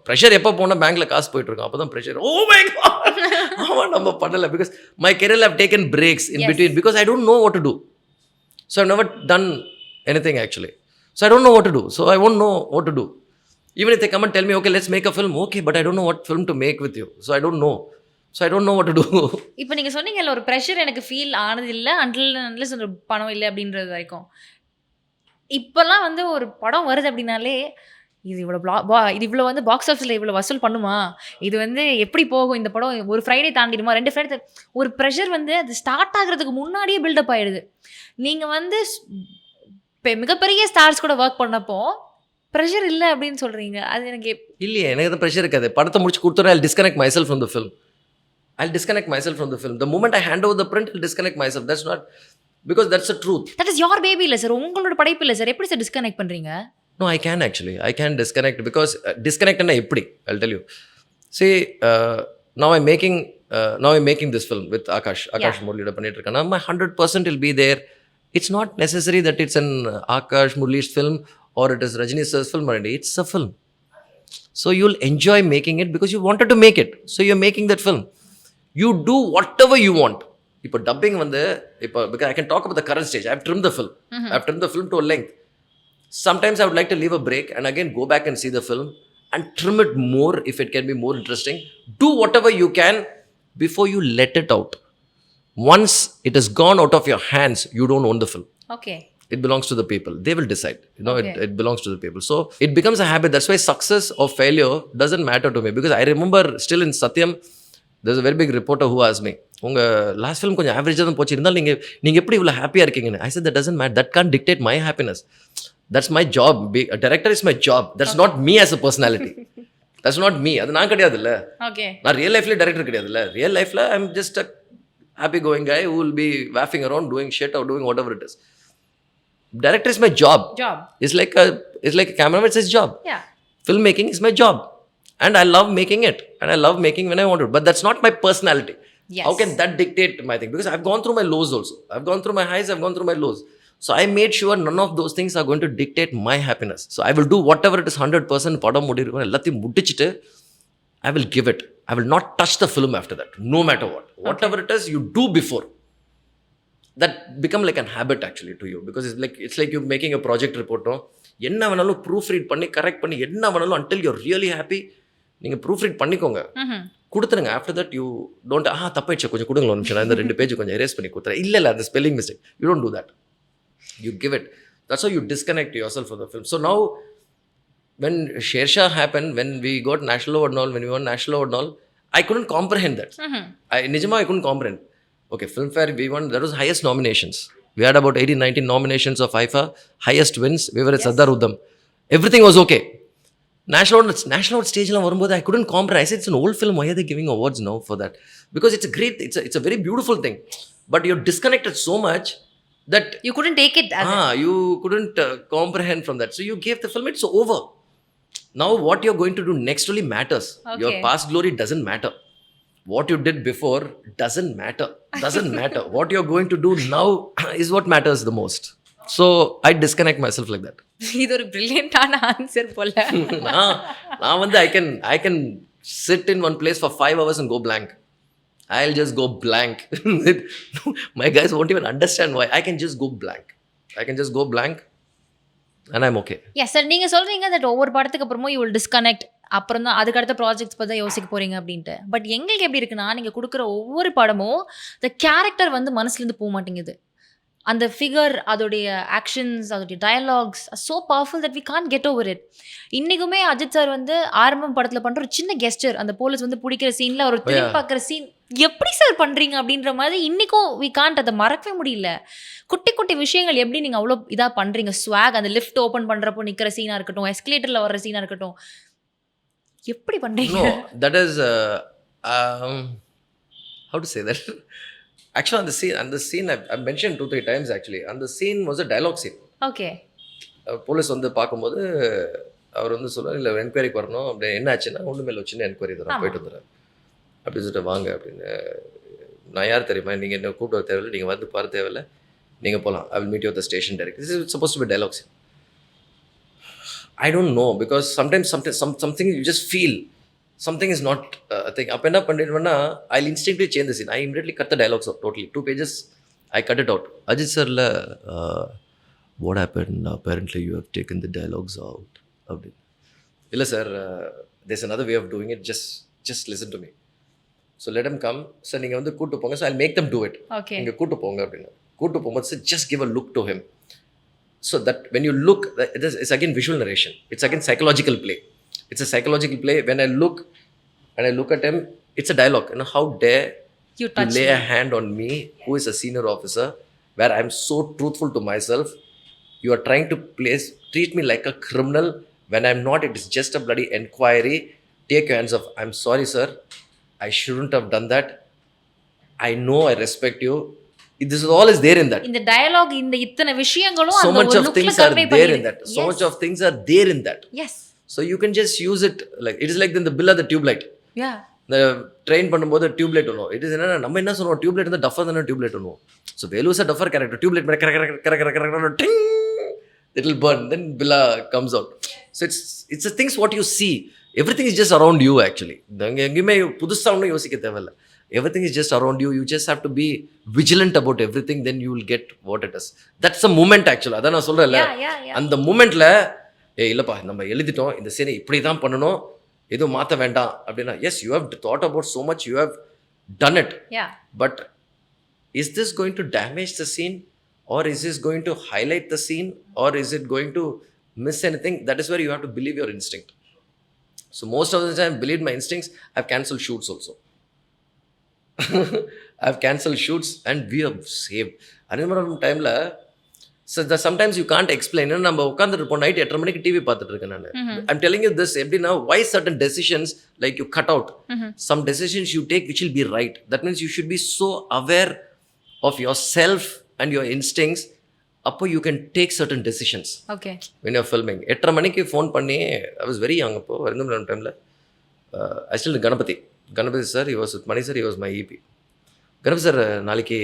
Pressure எப்போ போனால் பேங்க்ல காசு போயிட்டு இருக்கும். அப்போ தான் pressure. Oh my God. ஆமாம், நம்ம பண்ணலை. Because my career have taken breaks in between because I don't know what to do. So I've never done anything actually. So I don't know what to do. So I won't know what to do. Even if they come and tell me, okay, let's make a film. Okay, but I don't know what film to make with you. So I don't know. So I don't know what to do. இப்போ நீங்கள் சொன்னீங்கல்ல, ஒரு pressure எனக்கு feel ஆனதில்லை until ஒரு படம் இல்லை அப்படின்றது வரைக்கும். இப்போல்லாம் வந்து ஒரு படம் வருது அப்படின்னாலே இது இவ்வளோ வந்து பாக்ஸ் ஆஃபீஸில் இவ்வளோ வசூல் பண்ணுமா, இது வந்து எப்படி போகும் இந்த படம், ஒரு ஃப்ரைடே தாண்டிடுமா, 2 ஃப்ரைடே, ஒரு ப்ரெஷர் வந்து அது ஸ்டார்ட் ஆகிறதுக்கு முன்னாடியே பில்டப் ஆகிடுது. நீங்கள் வந்து இப்போ மிகப்பெரிய ஸ்டார்ஸ் கூட ஒர்க் பண்ணப்போ ப்ரெஷர் இல்லை அப்படின்னு சொல்கிறீங்க. அது எனக்கு இல்லையே, எனக்கு அந்த ப்ரெஷர் இருக்காது. படத்தை முடிச்சு கொடுத்தோன்னா I'll disconnect myself from the film. The moment I hand over the print, I'll disconnect myself. That's not, because that's the truth. That is your baby இல்லை சார், உங்களோட படைப்பு இல்லை சார். எப்படி சார் டிஸ்கனெக்ட் பண்ணுறீங்க? No, I can actually. I can disconnect, because disconnect na eppadi, I'll tell you. See, now I'm making this film with Akash Murli பண்ணிட்டு இருக்கேன். My 100% will be there. It's not necessary that it's an Akash Murli's film or it is Rajini sir's film already. It's a film. So you'll enjoy making it because you wanted to make it. So you're making that film. You do whatever you want. இப்போ dubbing வந்து இப்போ, because I can talk about the current stage. I've trimmed the film. I've trimmed the film to a length. Sometimes I would like to leave a break and again go back and see the film and trim it more if it can be more interesting. Do whatever you can before you let it out. Once it has gone out of your hands, you don't own the film. Okay. It belongs to the people. They will decide. It belongs to the people. So it becomes a habit. That's why success or failure doesn't matter to me. Because I remember still in Satyam, there's a very big reporter who asked me, உங்கள் last film கொஞ்சம் ஆவரேஜாக தான் போச்சு, இருந்தாலும் நீங்கள் எப்படி இவ்வளோ ஹாப்பியாக இருக்கீங்கன்னு. I said that doesn't matter. That can't dictate my happiness. That's my job. A director is my job. That's not me as a personality. That's not me. அது நான் கிடையாதுல்ல. Okay. நான் ரியல் லைஃப்ல டைரக்டர் கிடையாதுல்ல. ரியல் லைஃப்ல I'm just a happy going guy who will be waffing around doing shit or doing whatever it is. Director is my job. It's like a cameraman, it's his job. Yeah. Filmmaking is my job. And I love making it. And I love making when I want to. But that's not my personality. Yes. How can that dictate my thing? Because I've gone through my lows also. I've gone through my highs, I've gone through my lows. So I made sure none of those things are going to dictate my happiness. So I will do whatever it is 100%. படம் முடிஇருக்கும் எல்லாத்தையும் முடிச்சிட்டு I will give it. I will not touch the film after that, no matter what. Whatever it is you do before, that become like a habit actually to you, because it's like you making a project report. No, என்ன வேணாலும் proof read பண்ணி correct பண்ணி என்ன வேணாலும் until you're really happy நீங்கள் proof read பண்ணிக்கோங்க, கொடுத்துருங்க. After that you don't தப்பாயிடுச்சு கொஞ்சம் கொடுங்க ஒரு நிமிஷம், இந்த 2 பேஜ் கொஞ்சம் எரேஸ் பண்ணி கொடுத்துறேன். இல்லை அந்த spelling mistake, you don't do that. You give it. That's how you disconnect yourself from the film. So now, when Shershah happened, when we got national award and all, when we won national award and all, I couldn't comprehend that. I couldn't comprehend. Okay, Filmfare, we won. That was highest nominations. We had about 18-19 nominations of IFA, highest wins. We were at Sadar Uddam. Everything was okay. national ஸ்டேஜ்லாம் வரும்போது I couldn't comprehend. I said, it's an old film, why are they giving awards now for that? Because it's a great, it's a very beautiful thing, but you're disconnected so much that you couldn't take it as you couldn't comprehend from that, so you gave the film, it's over. Now what you're going to do next only matters. Your past glory doesn't matter. What you did before doesn't matter. What you're going to do now is what matters the most. So I disconnect myself like that. இது ஒரு பிரில்லியண்டான answer போல. நான் வந்து I can sit in one place for 5 hours and go blank. I'll just go blank. My guys won't even understand why. I can just go blank and I'm okay. Yes sir, நீங்க சொல்றீங்க that ஒவ்வொரு படத்துக்கு அப்புறமும் you will disconnect, அப்புறம் தான் அதுக்கு அடுத்த projects பற்றி தான் யோசிக்க போறீங்க அப்படின்ட்டு. பட் எங்களுக்கு எப்படி இருக்குன்னா, நீங்கள் கொடுக்குற ஒவ்வொரு படமும் the கேரக்டர் வந்து மனசுலேருந்து போக மாட்டேங்குது. அந்த ஃபிகர், அதோடைய ஆக்ஷன்ஸ், அதோடைய dialogues so powerful that we can't get over it. இன்றைக்குமே அஜித் சார் வந்து ஆரம்பம் படத்தில் பண்ணுற ஒரு சின்ன கெஸ்டர், அந்த போலீஸ் வந்து பிடிக்கிற சீனில் ஒரு திரும்பி பார்க்குற சீன், எப்படி சார் பண்ணுறீங்க அப்படின்ற மாதிரி இன்றைக்கும் வி கான்ட், அதை மறக்கவே முடியல. குட்டி குட்டி விஷயங்கள் எப்படி நீங்கள் அவ்வளோ இதாக பண்ணுறீங்க. ஸ்வாக், அந்த லிஃப்ட் ஓப்பன் பண்ணுறப்போ நிற்கிற சீனாக இருக்கட்டும், எஸ்கலேட்டரில் வர்ற சீனாக இருக்கட்டும், எப்படி பண்ணுறீங்க? No, that is how to say that? Actually, on the scene I mentioned 2-3 times actually. And the scene was a dialogue scene. Okay. Police வந்து பார்க்கும்போது அவர் வந்து சொல்லுவார், இல்லை என்கொயரிக்கு வரணும் அப்படி, என்ன ஆச்சுன்னா ஒன்று மேலே சின்ன என்கொயரி தரோம், போயிட்டு வந்துடுறேன் அப்படி சொல்லிட்டு வாங்க அப்படின்னு. நான் யார் தெரியுமா, நீங்கள் என்ன கூப்பிட்டு வர தேவையில்லை, நீங்கள் வந்து பாரு தேவையில்லை, நீங்கள் போகலாம், I will meet you at the station direct. This is supposed to be dialogue scene. I don't know, because sometimes something you just feel something is not a thing. அப்போ என்ன பண்ணிடுவேன்னா, I'll instinctively change the scene. I immediately cut the dialogues out totally. 2 pages I cut it out. Ajith sirல what happened, apparently you have taken the dialogues out அப்படி. இல்லை sir, there's another way of doing it, just listen to me. So let them come. Sir நீங்கள் வந்து கூட்டு போங்க, so I'll make them do it. நீங்கள் கூட்டு போங்க அப்படின்னு. கூட்டு போகும்போது sir just give a look to him. So that when you look, it's again visual narration. It's again psychological play. It's a psychological play. When I look at him, it's a dialogue. You know, how dare you lay a hand on me, who is a senior officer, where I'm so truthful to myself. You are trying to treat me like a criminal when I'm not. It is just a bloody inquiry. Take your hands off. I'm sorry, sir. I shouldn't have done that. I know I respect you. This is all is there in that. In the dialogue, in the ittana vishayangalum, so much of things are there in that. So much of things are there in that. Yes. So you can just use it like, it is like in the Billa, the tube light. Yeah. The train பண்ணும்போது tube light ஒன்றும். It is நம்ம என்ன சொல்லுவோம், tube light வந்து tougher தானே tube light ஒன்றும். So Velu is a duffer character. Tube light ting, it will burn. Then Billa comes out. So it's the things what you see. Everything is just around you actually. எங்கேயுமே புதுசாக ஒன்றும் யோசிக்க தேவையில்லை. Everything is just around you. You just have to be vigilant about everything. Then you will get what it is. That's the moment actually. அதான் நான் சொல்கிறேன்ல, அந்த மூமெண்ட்டில் இல்லைப்பா நம்ம எழுதிட்டோம், இந்த சீனை இப்படி தான் பண்ணணும், எதுவும் மாற்ற வேண்டாம் அப்படின்னா, yes you have thought about so much, you have done it. But is this going to damage the scene, or is this going to highlight the scene, or is it going to miss anything? That is where you have to believe your instinct. So most of the time believe my instincts. I have cancel shoots also. I have cancelled shoots and we have saved. அதே மாதிரி டைமில் sometimes you can't explain. நம்ம உட்காந்துருப்போம் night 8:30 மணிக்கு TV பார்த்துட்டு இருக்கேன் நான். I'm telling you this எப்படின்னா, why certain decisions like you cut out. Some decisions you take which will be right. That means you should be so aware of yourself and your instincts. அப்போ you can take certain decisions. Okay. When you're filming 8:30 மணிக்கு phone பண்ணி, I was very young அப்போ, வருந்தம் டைமில் I still Ganapathy sir, he was with Mani sir, he was my EP. Ganapathy sir, நாளைக்கு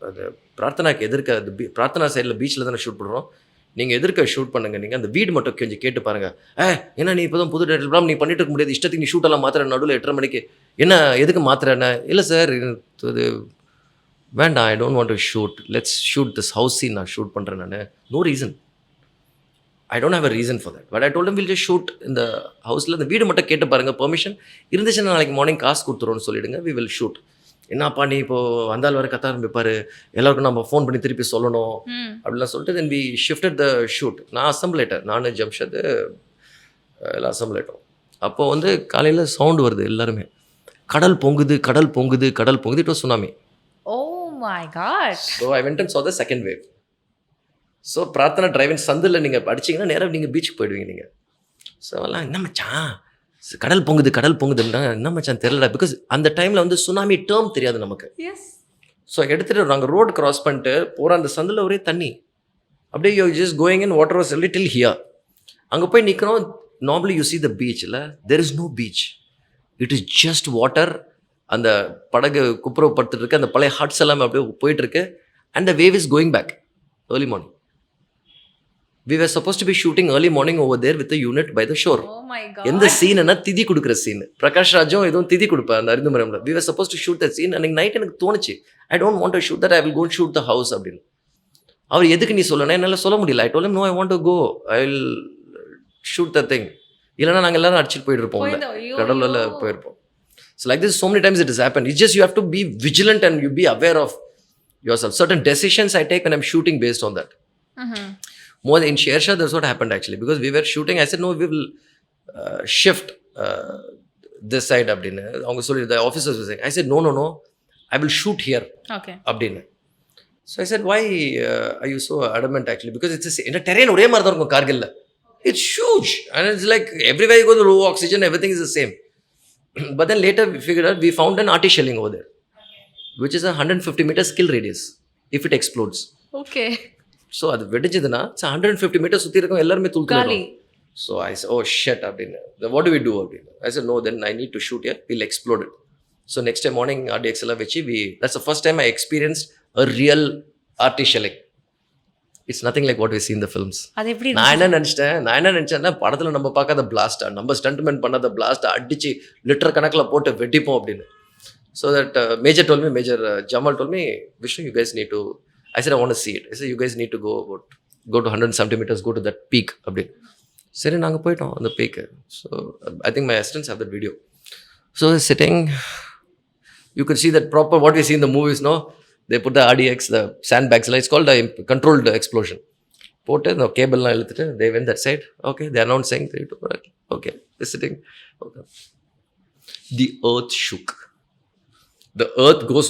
அது பிரார்த்தனாக்கு எதிர்க்க, அது பிரார்த்தனா சைடில் பீச்சில் தானே ஷூட் பண்ணுறோம், நீங்கள் எதிர்க்க ஷூட் பண்ணுங்கள், நீங்கள் அந்த வீடு மட்டும் கொஞ்சம் கேட்டு பாருங்கள். ஏன்னா நீ இப்போ தான் புது டேரக்டர், நீ பண்ணிட்டு இருக்க முடியாது, இஷ்டத்துக்கு நீ ஷூட்டெல்லாம் மாத்திர நடுவில் 8:30 மணிக்கு, என்ன எதுக்கு மாத்திரண்ணே? இல்லை சார், இது வேண்டாம், I don't want to shoot, let's shoot this house scene, நான் ஷூட் பண்ணுறேன் நான். No reason, I don't have a reason for that. But I told him we'll just shoot in the house. The வீடு மட்டும் கேட்டு பாருங்க, permission இருந்துச்சுன்னா நாளைக்கு morning காசு கொடுத்துருவோன்னு சொல்லிடுங்க, we will shoot. என்னப்பா நீ இப்போ வந்தால் வர கத்த ஆரம்பிப்பாரு, எல்லாருக்கும் நம்ம ஃபோன் பண்ணி திருப்பி சொல்லணும் அப்படிலாம் சொல்லிட்டு, then we shifted the shoot. நான் அசம்பிளேட்டர், நான் ஜம்ஷத் எல்லாம் அசம்பிளேட்டோம். அப்போது வந்து காலையில் சவுண்டு வருது, எல்லாருமே கடல் பொங்குது கடல் பொங்குது கடல் பொங்குது. It was tsunami. Oh my God. So I went and saw the second wave. So Prarthana driving சந்தில் நீங்கள் படிச்சிங்கன்னா நேராக நீங்கள் பீச்சுக்கு போயிடுவீங்க நீங்கள். ஸோ எல்லாம் என்ன மச்சான் கடல் பொங்குதுன்னா என்ன மச்சான் தெரியல, பிகாஸ் அந்த டைமில் வந்து சுனாமி டேர்ம் தெரியாது நமக்கு. ஸோ எடுத்துகிட்டு நாங்கள் ரோடு கிராஸ் பண்ணிட்டு போகிற அந்த சந்தில் ஒரே தண்ணி, அப்படியே you just going in water was little here. அங்கே போய் நிற்கிறோம். Normally you see the beach, இல்லை there is no beach, it is just water. அந்த படகு குப்புறப்படுத்திட்டு இருக்கு, அந்த பழைய ஹட்ஸ் எல்லாமே அப்படியே போயிட்டுருக்கு. And the wave is going back early morning. We were supposed to be shooting early morning over there with the unit by the shore. Oh my God. எந்த சீன்னா திதி கொடுக்குற சீன், பிரகாஷ் ராஜும் எதுவும் திதி கொடுப்பேன் அந்த அரிந்துமரம்ல. We were supposed to shoot that scene. அன்னைக்கு night எனக்கு தோணுச்சு, I don't want to shoot that, I will go and shoot the house அப்படின்னு. அவர் எதுக்கு நீ சொல்லணும், என்னால் சொல்ல முடியல. I told him no, I want to go, I will shoot the thing. இல்லைனா நாங்கள் எல்லாரும் அடிச்சுட்டு போயிட்டு இருப்போம், கடலில் போயிருப்போம். So like this so many times it has happened. It's just you have to be vigilant and you be aware of yourself. Certain decisions I take when I'm shooting based on that. More in Shersha, that's what happened actually, because we were shooting. I said no, we will shift this side abdinu. Avanga solli the officers were saying. I said no, I will shoot here. Okay. Abdinu. So I said, why are you so adamant actually? Because it's in a terrain ore mari da irukum Kargil la. It's huge and it's like everywhere you go, the low oxygen, everything is the same. But then later we figured out, we found an arty shelling over there, which is a 150 meter skill radius if it explodes. Okay. So அது வெடிச்சதுன்னா 150 metre சுற்றி இருக்கும், எல்லாருமே தூக்கி. So I O shut அப்படின்னு, what to we do அப்படின்னு. ஐ said no, then I need to shoot here, we'll explode it. So next day morning RDX எல்லாம் வச்சு that's the first time I experienced a real RT shelling. It's nothing like what we see in the films. நான் என்ன நினச்சேன்னா படத்தில் நம்ம பார்க்காத பிளாஸ்டா, நம்ம ஸ்டண்ட்மென் பண்ணாத பிளாஸ்டா அடிச்சு லிட்டர் கணக்கில் போட்டு வெட்டிப்போம் அப்படின்னு. So that Major told me, Jamal told me, Vishnu, you guys need to, I said I want to see it. I said you guys need to go to 170 meters, go to that peak அப்படி. சரி நாங்கள் போயிட்டோம் அந்த பீக்கு. So I think my assistants have that video. So sitting, you could see that proper what we see in the movies, no? They put the RDX, the sandbags, it's called a controlled explosion. போட்டு இந்த கேபிள்லாம் இழுத்துட்டு they went that side. Okay, they announced saying, okay, they're sitting. Okay. The earth shook. The earth goes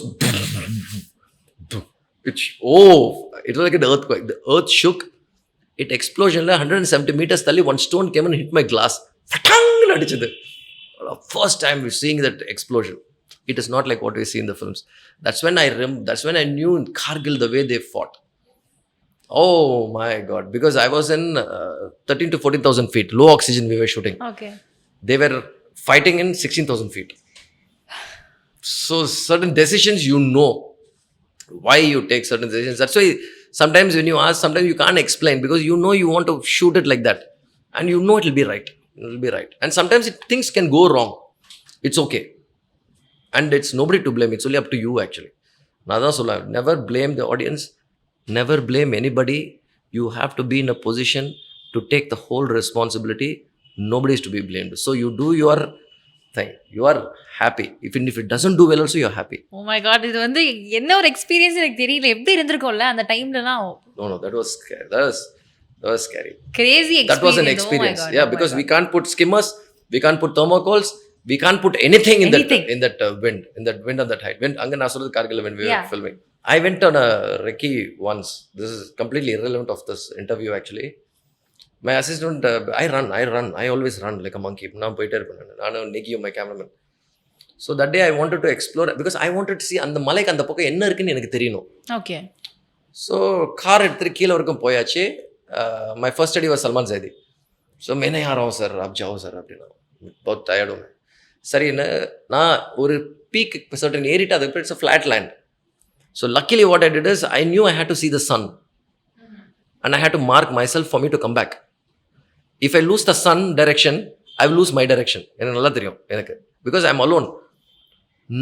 it was like an earthquake. The earth shook. It explosion 170 meters thalli one stone came and hit my glass. Fatang adichadu. First time we're seeing that explosion. It is not like what we see in the films. That's when I knew in Kargil the way they fought. Oh my God, because I was in 13 to 14,000 feet, low oxygen we were shooting. Okay. They were fighting in 16,000 feet. So certain decisions, you know why you take certain decisions. That's why sometimes when you ask, sometimes you can't explain, because you know you want to shoot it like that and you know it will be right. And sometimes things can go wrong. It's okay. And it's nobody to blame. It's only up to you actually. Nada solla, never blame the audience. Never blame anybody. You have to be in a position to take the whole responsibility. Nobody is to be blamed. So you do your thing, you are happy. Even if it doesn't do well also, you're happy. Oh my God, இது வந்து என்ன ஒரு experience எனக்கு தெரியல, எப்படி இருந்திருக்கும்ல அந்த டைம்லலாம். No, that was scary. That was scary. Crazy experience. That was an experience. Oh my God, yeah, because we can't put skimmers, we can't put thermocols, we can't put anything in that wind on that height. Anga na solradhu Kargil when we were filming. I went on a recce once. This is completely irrelevant of this interview actually. My assistant, I always run like a monkey. நான் போயிட்டே இருப்பேன், நானும் நிக்கியும் my cameraman. So that day I wanted to explore, because I wanted to see அந்த மலைக்கு அந்த பக்கம் என்ன இருக்குன்னு எனக்கு தெரியணும். Okay. So கார் எடுத்துட்டு கீழே வரைக்கும் போயாச்சு. My first study was Salman Zaidi. So मैं नहीं आ रहा हूँ सर, आप जाओ सर அப்படின்னா. बहुत tired हूँ मैं. சரி நான் ஒரு peak certain ஏறிட்டு அதுக்கு it's a flat land. So luckily what I did is I knew I had to see the sun. And I had to mark myself for me to come back. If I lose the sun direction, I will lose my direction. எனக்கு நல்லா தெரியும் எனக்கு, because I'm alone.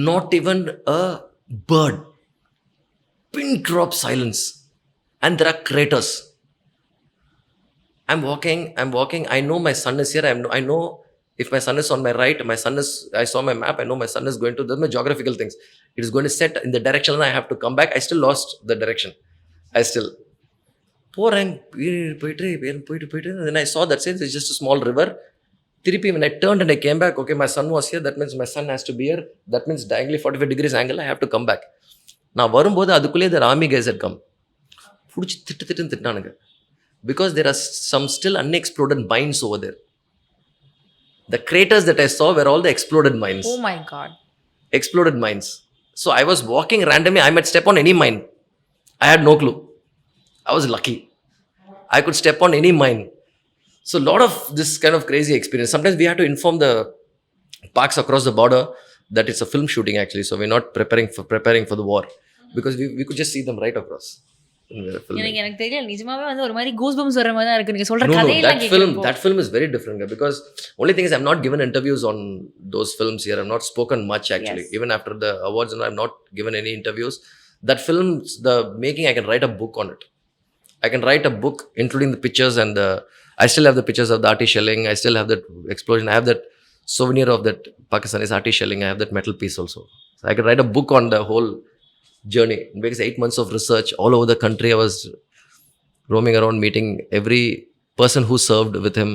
Not even a bird. Pin drop silence. And there are craters. I'm walking. I know my sun is here. I know if my sun is on my right, I saw my map, I know my sun is going to, that's my geographical things. It is going to set in the direction and I have to come back. I still lost the direction. போகிறேன் போயிட்டு then I saw that since it's just a small river. திருப்பி when I turned and I came back, okay, my sun was here, that means my sun has to be here, that means diagonally 45 degrees angle, I have to come back. நான் வரும்போது அதுக்குள்ளேயே the army guys had come. பிடிச்சி திட்டுனானுங்க, because there are some still unexploded mines over there. The craters that I saw were all the exploded mines. Oh my God. Exploded mines. So I was walking randomly. I might step on any mine. I had no clue. I was lucky. I could step on any mine. So a lot of this kind of crazy experience. Sometimes we have to inform the parks across the border that it's a film shooting actually. So we're not preparing for the war because we could just see them right across. எனக்கு தெரியல நிஜமாவே வந்து ஒரு மாதிரி goose bumps வர மாதிரி தான் இருக்கு நீங்க சொல்ற No, கதையெல்லாம் கேக்குறப்போ. that film is very different because only thing is I've not given interviews on those films here. I've not spoken much actually. Yes. Even after the awards and I've not given any interviews. That film, the making, I can write a book on it. I can write a book including the pictures and I still have the pictures of the arty shelling. I still have that explosion. I have that souvenir of that Pakistanis arty shelling. I have that metal piece also. So I can write a book on the whole journey. Because 8 months of research all over the country. I was roaming around meeting every person who served with him,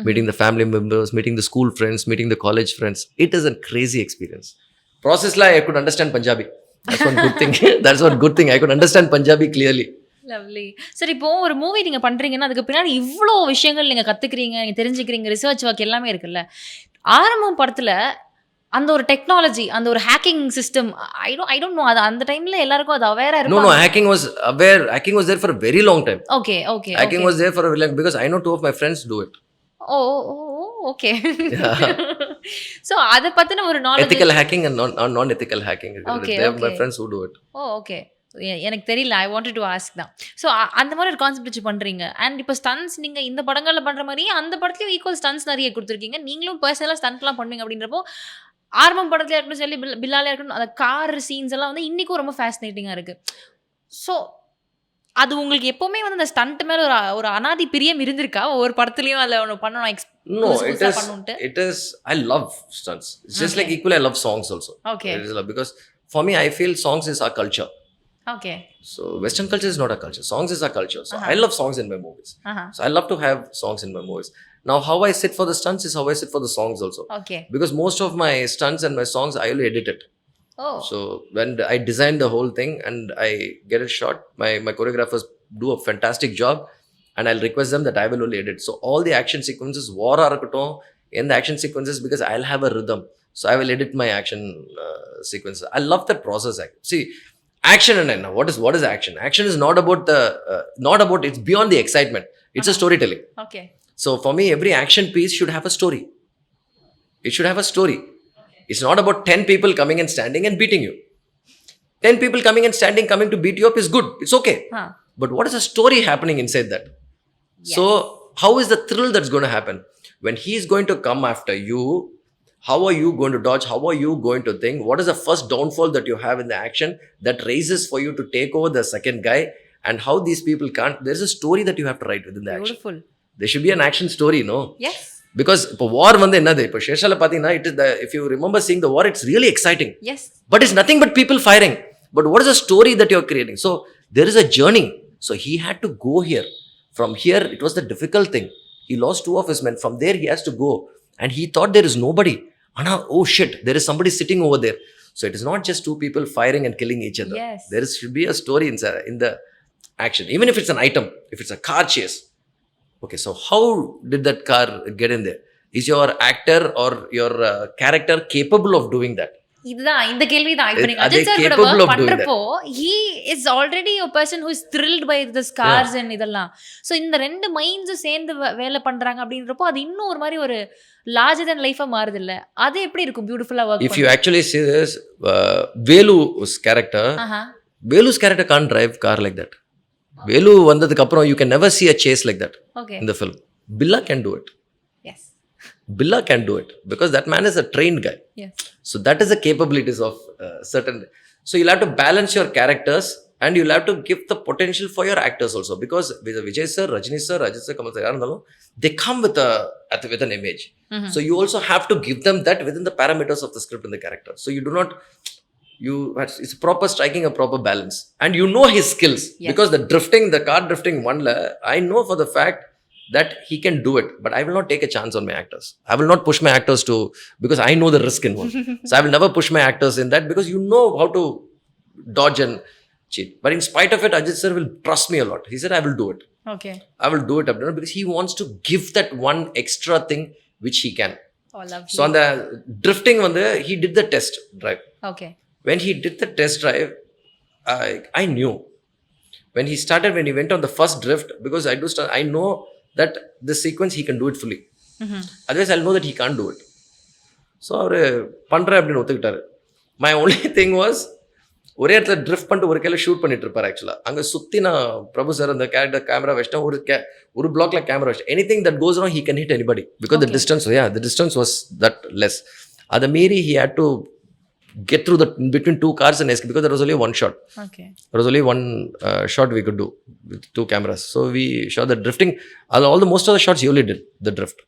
meeting the family members, meeting the school friends, meeting the college friends. It is a crazy experience. Process la I could understand Punjabi. That's one good thing. That's one good thing. I could understand Punjabi clearly. Lovely. சரி, இப்போ ஒரு movie நீங்க பண்றீங்கன்னா அதுக்கு பின்னாடி இவ்வளோ விஷயங்கள் நீங்க கத்துக்கிறீங்க, நீங்க தெரிஞ்சுக்கிறீங்க, ரிசர்ச் ஒர்க் எல்லாமே இருக்குல்ல. ஆரம்பம் படத்துல அந்த ஒரு டெக்னாலஜி, அந்த ஒரு hacking system, I don't know, அது அந்த டைம்ல எல்லாருக்கும் அது அவேரா No, இருக்கும். hacking was there for a very long time. Okay. Hacking was there for a very long, because I know 2 of my friends do it. Oh okay. So அத பத்தின ஒரு knowledge, Ethical hacking and non-ethical hacking. Okay, They are my okay. friends who do it. Okay. எனக்கு தெரியல, I wanted to ask தான். So அந்த மாதிரி ஒரு concept வச்சு பண்ணுறீங்க. அண்ட் இப்போ ஸ்டன்ஸ் நீங்கள் இந்த படங்களில் பண்ணுற மாதிரியே அந்த படத்துலையும் ஈக்குவல் ஸ்டன்ஸ் நிறைய கொடுத்துருக்கீங்க. நீங்களும் பர்சனலாக ஸ்டண்ட்லாம் பண்ணுவீங்க அப்படின்றப்போ ஆரம்பம் படத்தில் இருக்கட்டும் சரி, பில்லாலே இருக்கட்டும், அந்த கார் சீன்ஸ் எல்லாம் வந்து இன்றைக்கும் ரொம்ப ஃபேசினேட்டிங்காக இருக்குது. ஸோ அது உங்களுக்கு எப்போவுமே வந்து அந்த ஸ்டண்ட் மேலே ஒரு அனாதி பிரியம் இருந்திருக்கா? ஒவ்வொரு படத்துலையும் அதில் ஒன்று பண்ணணும், No, it is, I love stunts. It's just like equally I love songs also. Okay. It is love, because for me I feel songs is our culture. Okay. So Western culture is not a culture. Songs is our culture. So I love songs in my movies. So I love to have songs in my movies. Now how I sit for the stunts is how I sit for the songs also. Okay. Because most of my stunts and my songs I only edit it. Oh. So when I design the whole thing and I get it shot, my choreographers do a fantastic job and I'll request them that I will only edit. So all the action sequences, war arakatom, in the action sequences, because I'll have a rhythm. So I will edit my action sequences. I love that process. See, action and what is action? Action is not about it's beyond the excitement. It's a storytelling. Okay. So for me, every action piece should have a story. It should have a story. It's not about 10 people coming and standing and beating you. 10 people coming and standing, coming to beat you up is good. It's okay. But what is the story happening inside that? Yes. So how is the thrill that's going to happen? When he is going to come after you, how are you going to dodge? How are you going to think? What is the first downfall that you have in the action that raises for you to take over the second guy? And how these people can't. There's a story that you have to write within the action. Beautiful. There should be an action story, no? Yes. Because இப்போ வார் வந்து என்னது, இப்போ ஷேர்ஷால பார்த்தீங்கன்னா, it is the, if you remember seeing the war, it's really exciting. Yes. But it's nothing but people firing. But what is the story that you're creating? So there is a journey. So he had to go here. From here, it was the difficult thing. He lost 2 of his men. From there, he has to go. And he thought there is nobody. Anna, oh shit, there is somebody sitting over there. So it is not just 2 people firing and killing each other. Yes. Should be a story in the action. Even if it's an item, if it's a car chase. Okay, so how did that car get in there? Is your actor or your character capable of doing that? இதுதான் இந்த கேள்விதான். இப்போ நீங்க Ajith sir கூட work பண்றப்போ he is already a person who is thrilled by the scars and இதெல்லாம். So இந்த 2 மைண்ட்ஸும் சேர்ந்து வேலை பண்றாங்க அப்படின்றப்போ அது இன்னும் ஒரு மாதிரி ஒரு larger than life மாறுது இல்ல? அது எப்படி இருக்கும் பியூட்டிஃபுல்லா work? If you actually see this, Velu's character can't drive car like that. Velu வந்ததுக்கு அப்புறம் you can never see a chase like that in the film. Billa can do it. Yes. Billa can do it because that man is a trained guy. Yes. So that is the capabilities of certain. So you'll have to balance your characters and you'll have to give the potential for your actors also, because with Vijay sir, Rajni sir, Ajith sir, Kamal sir, they come with an image. So you also have to give them that within the parameters of the script and the character. So you do not. It's proper striking a proper balance, and you know his skills. Yes. Because the car drifting one, I know for the fact that he can do it, but I will not take a chance on my actors. I will not push my actors because I know the risk involved. So I will never push my actors in that, because you know how to dodge and cheat. But in spite of it, Ajith sir will trust me a lot. He said, I will do it. Okay. I will do it, because he wants to give that one extra thing which he can. Oh, lovely. So on the drifting he did the test drive. Okay. When he did the test drive, I knew when he went on the first drift, because I know that this sequence he can do it fully. Otherwise I'll know that he can't do it. So அவரு பண்ற அப்படின்னு ஒத்துக்கிட்டாரு. My only thing was ஒரே இடத்துல drift பண்ணிட்டு ஒரு கையில் shoot பண்ணிட்டு இருப்பார். ஆக்சுவலாக அங்கே சுற்றி நான் பிரபு சார் அந்த கேமரா வச்சிட்டேன், ஒரு பிளாக்ல கேமரா வச்சிட்டேன். Anything that goes wrong he can hit anybody, because the distance was that less. அதை மீறி he had to get through between two cars and escape, because there was only one shot. Okay. There was only one shot we could do with two cameras. So we shot the drifting. Most of the shots he only did the drift.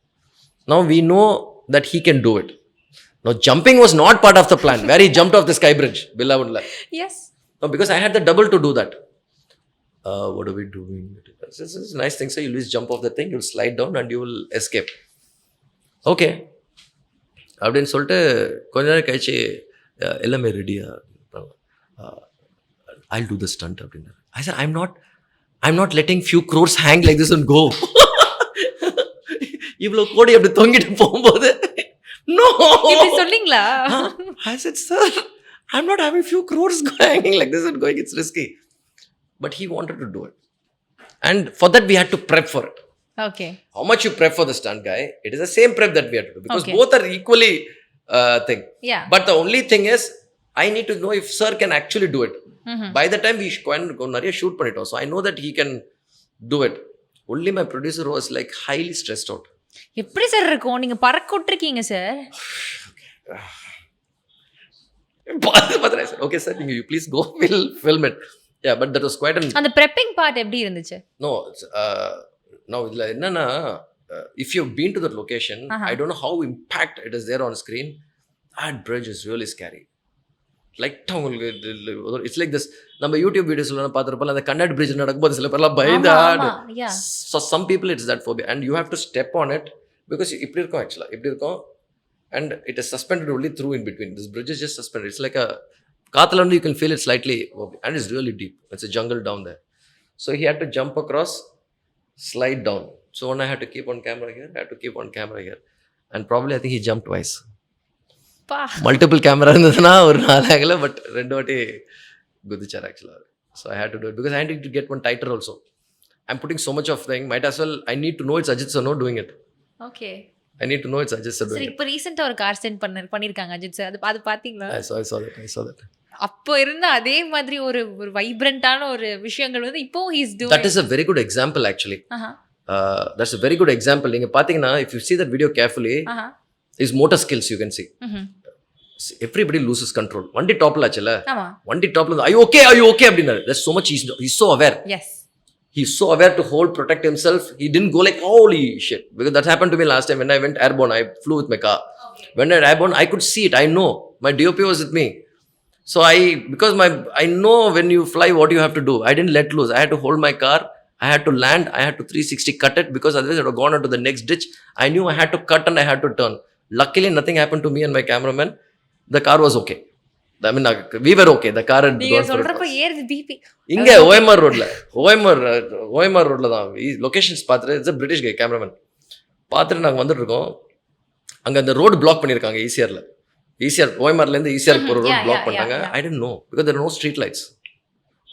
Now we know that he can do it. Now jumping was not part of the plan. Where he jumped off the sky bridge, Billa would like. Yes. No, because I had the double to do that. What are we doing? This is a nice thing. So you'll just jump off the thing, you'll slide down and you will escape. Okay. அப்படின்னு சொல்லிட்டு கொஞ்ச நேரம் கழிச்சு எல்லாமே ரெடியா, I'll do the stunt அப்படின்னா. I said, I'm not letting few crores hang like this and go. இவ்வளோ கோடி அப்படி தொங்கிட்டு போகும்போது no. இப்படி சொன்னீங்களா? I said, sir, I'm not having few crores hanging like this and going. It's risky. But he wanted to do it. And for that we had to prep for it. Okay. How much you prep for the stunt guy, it is the same prep that we had to do, because both are equally thing. Yeah. But the only thing is, I need to know if sir can actually do it. By the time we go nariya shoot pannittom, so I know that he can do it. Only my producer was like highly stressed out. எப்படி sir இருக்கும்? நீங்க பறக்க விட்டுருக்கீங்க sir. Okay sir, you please go, we'll film it. Yeah, but that was quite an... அந்த prepping part எப்படி இருந்துச்சு? No, now இதுல என்னன்னா, if you've been to that location, I don't know how impact it is there on screen. That bridge is really scary. Like it's like this, நம்ம YouTube வீடியோஸ்ல பார்த்திருப்போம், அந்த Kannada bridge நடக்கும்போது சில பேர்லாம் பயந்து so some people it's that phobia, and you have to step on it, because இப்படி இருக்கும் ஆக்சுவலா, இப்படி இருக்கும், and it is suspended only through in between. This bridge is just suspended. It's like a காத்துல you can feel it slightly, and it's really deep. It's a jungle down there. So he had to jump across, slide down. So when I had to keep on camera here, I had to keep on camera here, and probably I think he jumped twice. Multiple camera இருந்ததுன்னா ஒரு 4 ஆகல, but 2 வாட்டி குதிச்சார் ஆக்சுவலா. So I had to do it because I had to get one tighter also. I'm putting so much of thing, might as well, I need to know it's Ajith sir no doing it. Okay. I need to know it's Ajith sir doing it. சரி, இப்போ ரீசெண்டா ஒரு car send பண்ணிருக்காங்க Ajith sir, அது பாத்தீங்களா? I saw that. அப்போ இருந்த அதே மாதிரி ஒரு வைப்ரண்டான ஒரு விஷயங்கள் இப்போ he is doing. That is a very good example actually. That's a very good example. நீங்க பாத்தீங்கன்னா, if you see that video carefully, his motor skills you can see. Everybody loses control. வண்டி டாப்ல ஆச்சுல, வண்டி டாப்ல are you okay அப்படினாரு. There's so much he's so aware. Yes. He's so aware to protect himself. He didn't go like holy shit, because that happened to me last time when I went airborne. I flew with my car. When I went airborne, I could see it. I know my DOP was with me. So I know when you fly what you have to do. I didn't let loose. I had to hold my car. I had to land. I had to 360 cut it, because otherwise I would have gone into the next ditch. I knew I had to cut and I had to turn. Luckily, nothing happened to me and my cameraman. The car was okay. I mean, we were okay. The car had gone for a toss. இங்க OMR ரோட்ல தான் locations பார்த்துட்டு, it's British guy cameraman பார்த்துட்டு நாங்கள் வந்துட்டு இருக்கோம். அங்கே அந்த ரோடு பிளாக் பண்ணியிருக்காங்க ஈசிஆர் OMRலேருந்து ஈசிஆர் போகிற ரோடு பிளாக் பண்ணிட்டாங்க. I didn't know, because there no street lights.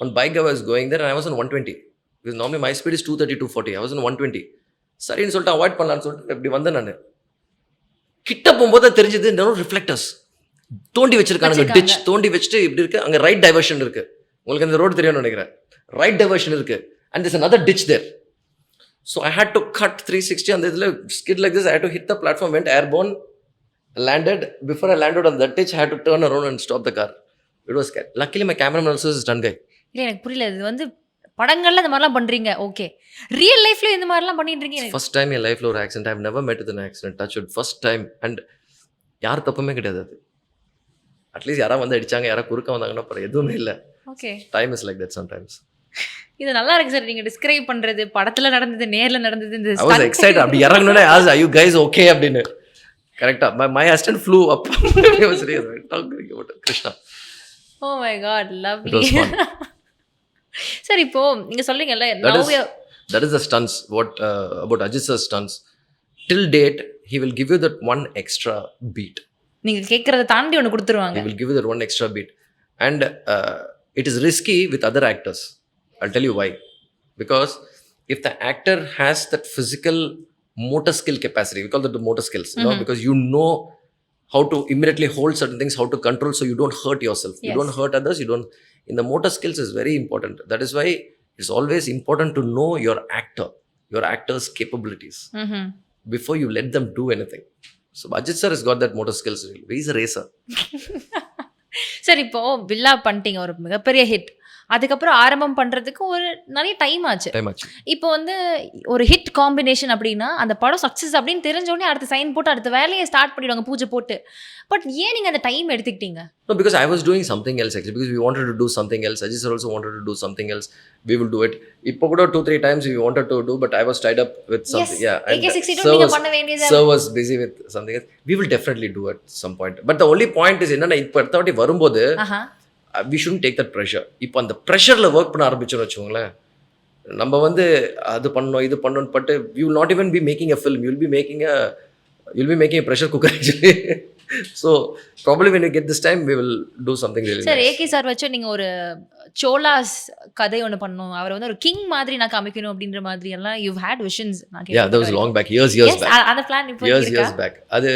One bike I was going there, I was on 120, because normally my speed is 230 240. I was on 120. சரின்னு சொல்லிட்டு avoid பண்ணலான்னு சொல்லிட்டு இப்படி வந்தேன். நான் கிட்ட போகும்போது தெரிஞ்சது இந்த ரிஃப்ளெக்டர்ஸ் தோண்டி வச்சிருக்காங்க, டிச் தோண்டி வச்சுட்டு இப்படி இருக்கு. அங்கே ரைட் டைவர்ஷன் இருக்கு, உங்களுக்கு அந்த ரோடு தெரியும்னு நினைக்கிறேன். ரைட் டைவர்ஷன் இருக்கு, and there's another ditch there. So I had to cut 360 on the skid like this. I had to hit the platform, went airborne, landed. Before I landed on that ditch, I had to turn around and stop the car. It was scary. Luckily my cameraman also is a stunt guy. இல்ல, எனக்கு புரியல, இது வந்து படங்கள்ல இந்த மாதிரிலாம் பண்றீங்க, okay, real லைஃப்ல இந்த மாதிரிலாம் பண்ணிட்டு இருக்கீங்க. ஃபர்ஸ்ட் டைம் என் லைஃப்ல ஒரு accident. I've never met with an accident, touch wood, first time. And யார் தப்புமே கிடையாது. அது அட்லீஸ்ட் யாரா வந்து அடிச்சாங்க, யாரா குறுக்க வந்தாங்கன்னா அப்புறம் எதுவுமே இல்லை. Okay, time is like that sometimes. இது நல்லா இருக்கு சார், நீங்க டிஸ்கிரைப் பண்றது. படத்துல நடந்தது, நேர்ல நடந்தது. இந்த I was excited. அப்படி இறங்கணும்னா as are you guys okay அப்படின்னு கரெக்ட்டா my assistant flew up. It was really talking about Krishna. Oh my god, lovely. Sir, இப்போ நீங்க சொல்றீங்கல்ல, that is the stunts. What about Ajith sir's stunts? Till date he will give you that one extra beat. நீங்க கேக்குறத தாண்டி ஒன்னு கொடுத்துருவாங்க. He will give you that one extra beat. And it is risky with other actors. I'll tell you why. Because if the actor has that physical motor skill capacity, we call that the motor skills, you know, because you know how to immediately hold certain things, how to control so you don't hurt yourself. You don't hurt others, you don't. In the motor skills is very important. That is why it's always important to know your actor's capabilities before you let them do anything. So Ajith sir has got that motor skills. He's a racer. சரி, இப்போ பில்லா பண்ணிட்டீங்க, ஒரு மிகப்பெரிய hit. அதுக்கப்புறம் ஆரம்பம் பண்றதுக்கு ஒரு நிறைய டைம் ஆச்சு. இப்போ வந்து ஒரு ஹிட் காம்பினேஷன் அப்படின்னா அந்த படம் சக்ஸஸ் அப்படின்னு தெரிஞ்ச உடனே அடுத்த சைன் போட்டு அடுத்த வேலையை ஸ்டார்ட் பண்ணிடுவாங்க, பூஜை போட்டு. பட் ஏன் நீங்க அந்த டைம் எடுத்துக்கிட்டீங்க? No, because I was doing something else actually, because we wanted to do something else. Ajith sir also wanted to do something else. We will do it. இப்போ கூட 2-3 times we wanted to do, but I was tied up with something. Yes. Yeah, AK62 நீங்க பண்ண வேண்டியது. So was busy with something else. We will definitely do at some point. But the only point is என்னன்னா இப்போ அடுத்த வாட்டி வரும்போது we shouldn't take that pressure. இப்போ அந்த ப்ரெஷரில் ஒர்க் பண்ண ஆரம்பிச்சோன்னு வச்சுக்கோங்களேன், நம்ம வந்து அது பண்ணணும் இது பண்ணணும், but you will not even be making a film. You'll be making a pressure cooker actually. So probably when you get this time we will do something really sir, nice. AK sir வச்சு நீங்க ஒரு சோலாஸ் கதை ஒன்று பண்ணணும், அவரை வந்து ஒரு king மாதிரி நான் காமிக்கணும் அப்படின்ற மாதிரி எல்லாம் you've had visions. Yeah, that was long back, years back. அந்த பிளான் இப்போ years back. அது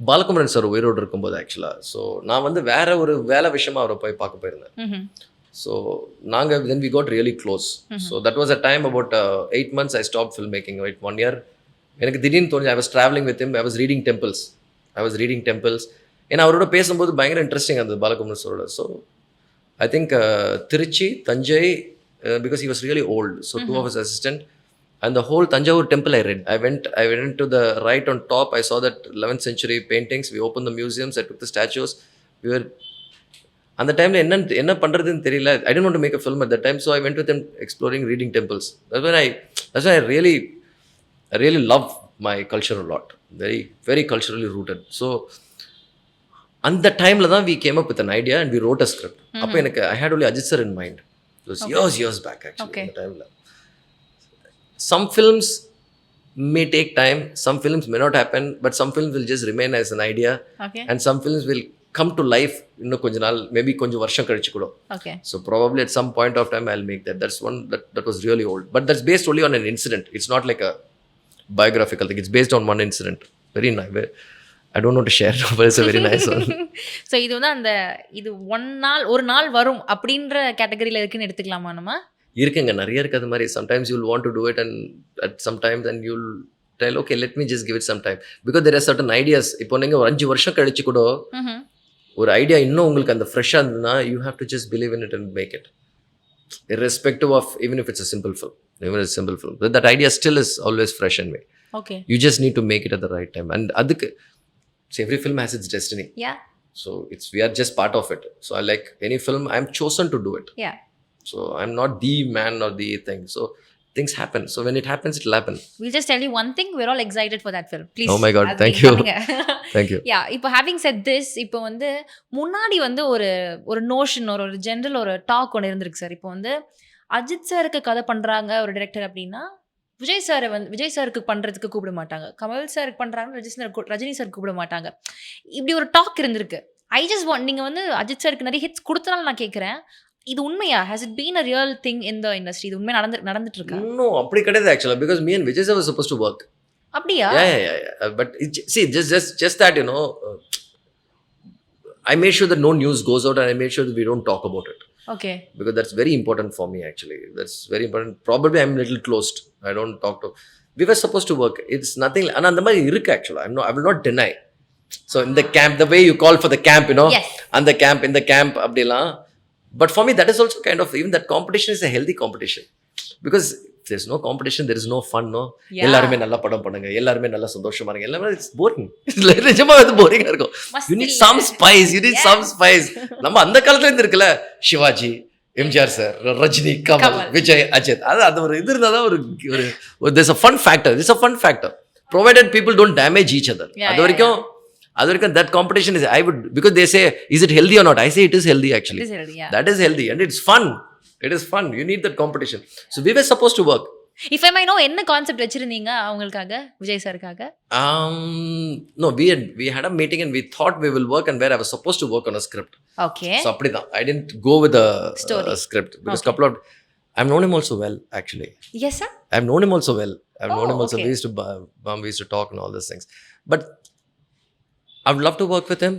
பாலகுமரன் சார் உயிரோடு இருக்கும்போது ஆக்சுவலாக. ஸோ நான் வந்து வேற ஒரு வேலை விஷயமா அவரை போய் பார்க்க போயிருந்தேன். ஸோ நாங்கள் then we got really close. So that was a time about 8 months I stopped filmmaking, right? 1 year எனக்கு திடீர்னு தோணுச்சு. I was traveling with him, I was reading temples. ஏன்னா அவரோட பேசும்போது பயங்கர இன்ட்ரெஸ்டிங் அந்த பாலகுமரன் சாரோட. So I think Trichy, Thanjai, because he was really old, so 2 of his assistant. And the whole Tanjavur temple I read. I went to the right on top. I saw that 11th century paintings. We opened the museums. I took the statues. We were... And the time, enna pandradhunu theriyala. I didn't want to make a film at that time. So I went with them exploring, reading temples. That's when I really love my culture a lot. Very, very culturally rooted. So, at the time, we came up with an idea and we wrote a script. I had only Ajith sir in mind. It was years back actually. Okay. At the time. Some films may take time, some films may not happen, but some films will just remain as an idea. Okay. And some films will come to life இன்னும் கொஞ்ச நாள், maybe கொஞ்சம் வருஷம் கழிச்சு கூட. Okay. So probably at some point of time I'll make that. That's one that was really old, but that's based only on an incident. It's not like a biographical thing. It's based on one incident. Very nice. I don't know to share, but it's a very nice one. So இது வந்து அந்த இது ஒரு நாள் வரும் அப்படின்ற கேட்டகரியில இருக்குன்னு எடுத்துக்கலாமா நம்ம? இருக்குங்க, நிறைய இருக்கு அது மாதிரி. Sometimes you'll want to do it and at sometimes and you'll tell okay, let me just give it some time, because there are certain ideas. இப்போ நீங்க ஒரு 5 வருஷம் கழிச்சு கூட ஒரு ஐடியா இன்னும் உங்களுக்கு அந்த ஃப்ரெஷ்ஷா இருந்ததுன்னா you have to just believe in it and make it, irrespective of even if it's a simple film. That idea still is always fresh in me. Okay. You just need to make it at the right time, and adukku every film has its destiny. Yeah. So we are just part of it. So I like any film, I'm chosen to do it. Yeah. So I'm not the man or the thing. So things happen. So when it happens, it'll happen. We'll just tell you one thing. We're all excited for that film. Please. Oh my God. Thank you. Thank you. Yeah. இப்போ having said this, இப்போ வந்து முன்னாடி வந்து ஒரு notion ஒரு general ஒரு talk ஒன்று இருந்திருக்கு சார். இப்போ வந்து அஜித் சாருக்கு கதை பண்றாங்க ஒரு டைரக்டர் அப்படின்னா விஜய் சாருக்கு பண்றதுக்கு கூப்பிட மாட்டாங்க, கமல் சாருக்கு பண்றாங்க ரஜினி சாருக்கு கூப்பிட மாட்டாங்க. இப்படி ஒரு டாக் இருந்திருக்கு. I just want, நீங்க வந்து அஜித் சாருக்கு நிறைய ஹிட்ஸ் கொடுத்தனால நான் கேட்குறேன், இது உண்மையா? has it been a real thing in the industry? இது உண்மையா நடந்துட்டு இருக்கா? No, அப்படி கிடையாது actually, because me and Vijay sir were supposed to work. அப்படியா? Yeah. But see, just that, you know, I made sure that no news goes out and I made sure that we don't talk about it. Okay. Because that's very important for me actually. That's very important. Probably I'm a little closed. I don't talk to... We were supposed to work. It's nothing. And அந்த மாதிரி இருக்கு actually. I will not deny. So in the camp, the way you call for the camp, you know, yes. And the camp, in the camp, அப்படிலாம். But for me, that is also kind of, even that competition is a healthy competition. Because if there's no competition, there is no fun, no? எல்லாருமே நல்லா படம் பண்ணுங்க, எல்லாருமே நல்லா சந்தோஷமா இருங்க, எல்லாமே it's boring. நிஜமா அது போரிங்கா இருக்கும். You need some spice. நம்ம அந்த காலத்துல இருந்து இருக்குல்ல, சிவாஜி, எம்ஜிஆர் சார், ரஜினி, கமல், விஜய், அஜித், அது ஒரு இது இருந்தாதான் ஒரு there's a fun factor. It's a fun factor. Provided people don't damage each other. அது வரைக்கும் that competition is, I would, because they say, is it healthy or not? I say it is healthy actually. It is healthy, yeah. That is healthy and it's fun. It is fun. You need that competition. So we were supposed to work. If I may know என்ன concept வச்சிருந்தீங்க அவங்களுக்காக, Vijay சாருக்காக? No, we had a meeting and we thought we will work and where I was supposed to work on a script. Okay. So அப்படிதான். I didn't go with a script because couple of I've known him also well actually. Yes sir. I've known him also well. I've known him also. Okay. We used to talk and all these things. But I would love to work with him.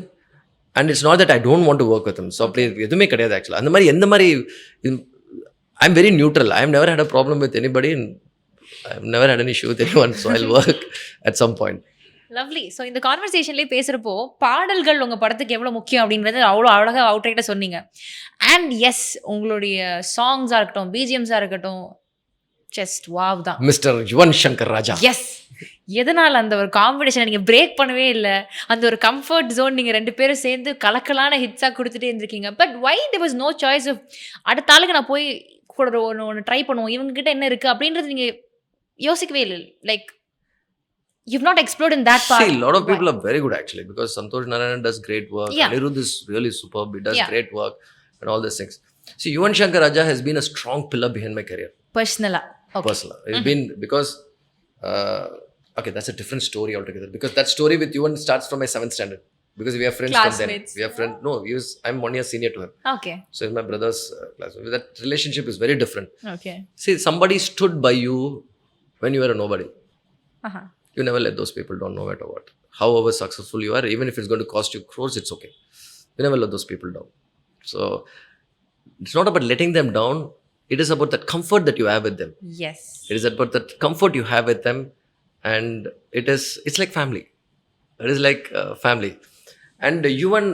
And it's not that I don't want to work with him. So அப்படி எதுவுமே கிடையாது ஆக்சுவலாக. அந்த மாதிரி எந்த மாதிரி I'm very neutral. I've never had a problem with anybody and I've never had an issue with anyone. So I'll work at some point. Lovely. So இந்த கான்வர்சேஷன்லேயே பேசுகிறப்போ பாடல்கள் உங்கள் படத்துக்கு எவ்வளோ முக்கியம் அப்படின்றது அவ்வளோ அழகாக அவுட்ரைட்டாக சொன்னீங்க. அண்ட் எஸ், உங்களுடைய சாங்ஸாக இருக்கட்டும், பிஜிஎம்ஸாக இருக்கட்டும், ஜஸ்ட் வாவ் தான். மிஸ்டர் யுவன் சங்கர் ராஜா. எஸ். எதனால் அந்த ஒரு காம்படிஷனை நீங்கள் பிரேக் பண்ணவே இல்லை? அந்த ஒரு கம்ஃபர்ட் ஜோன் நீங்கள் 2 பேரும் சேர்ந்து கலக்கலான ஹிட்ஸாக கொடுத்துட்டே இருந்திருக்கீங்க. But why there was no choice of அடுத்த ஆளுக்கு நான் போய் கூட ஒன்று ட்ரை பண்ணுவோம், இவங்ககிட்ட என்ன இருக்குது அப்படின்றது நீங்கள் யோசிக்கவே இல்லை? Like you've not explored in that part. See, a lot of people are very good actually because Santosh Narayanan does great work. Yeah. Anirudh is really superb. He does great work and all these things. See, Yuvan Shankar Raja has been a strong pillar behind my career. Personally. Okay. Personally. It's been because, okay, that's a different story altogether. Because that story with Yuvan starts from my 7th standard. Because we are friends from then. We are friends. No, I'm 1 year senior to him. Okay. So he's my brother's classmate. That relationship is very different. Okay. See, somebody stood by you when you were a nobody. Uh-huh. You never let those people down no matter what. However successful you are, even if it's going to cost you crores, it's okay. You never let those people down. So, it's not about letting them down. It is about that comfort that you have with them. Yes. It is about that comfort you have with them. And it's like family. It is like family. And Yuvan,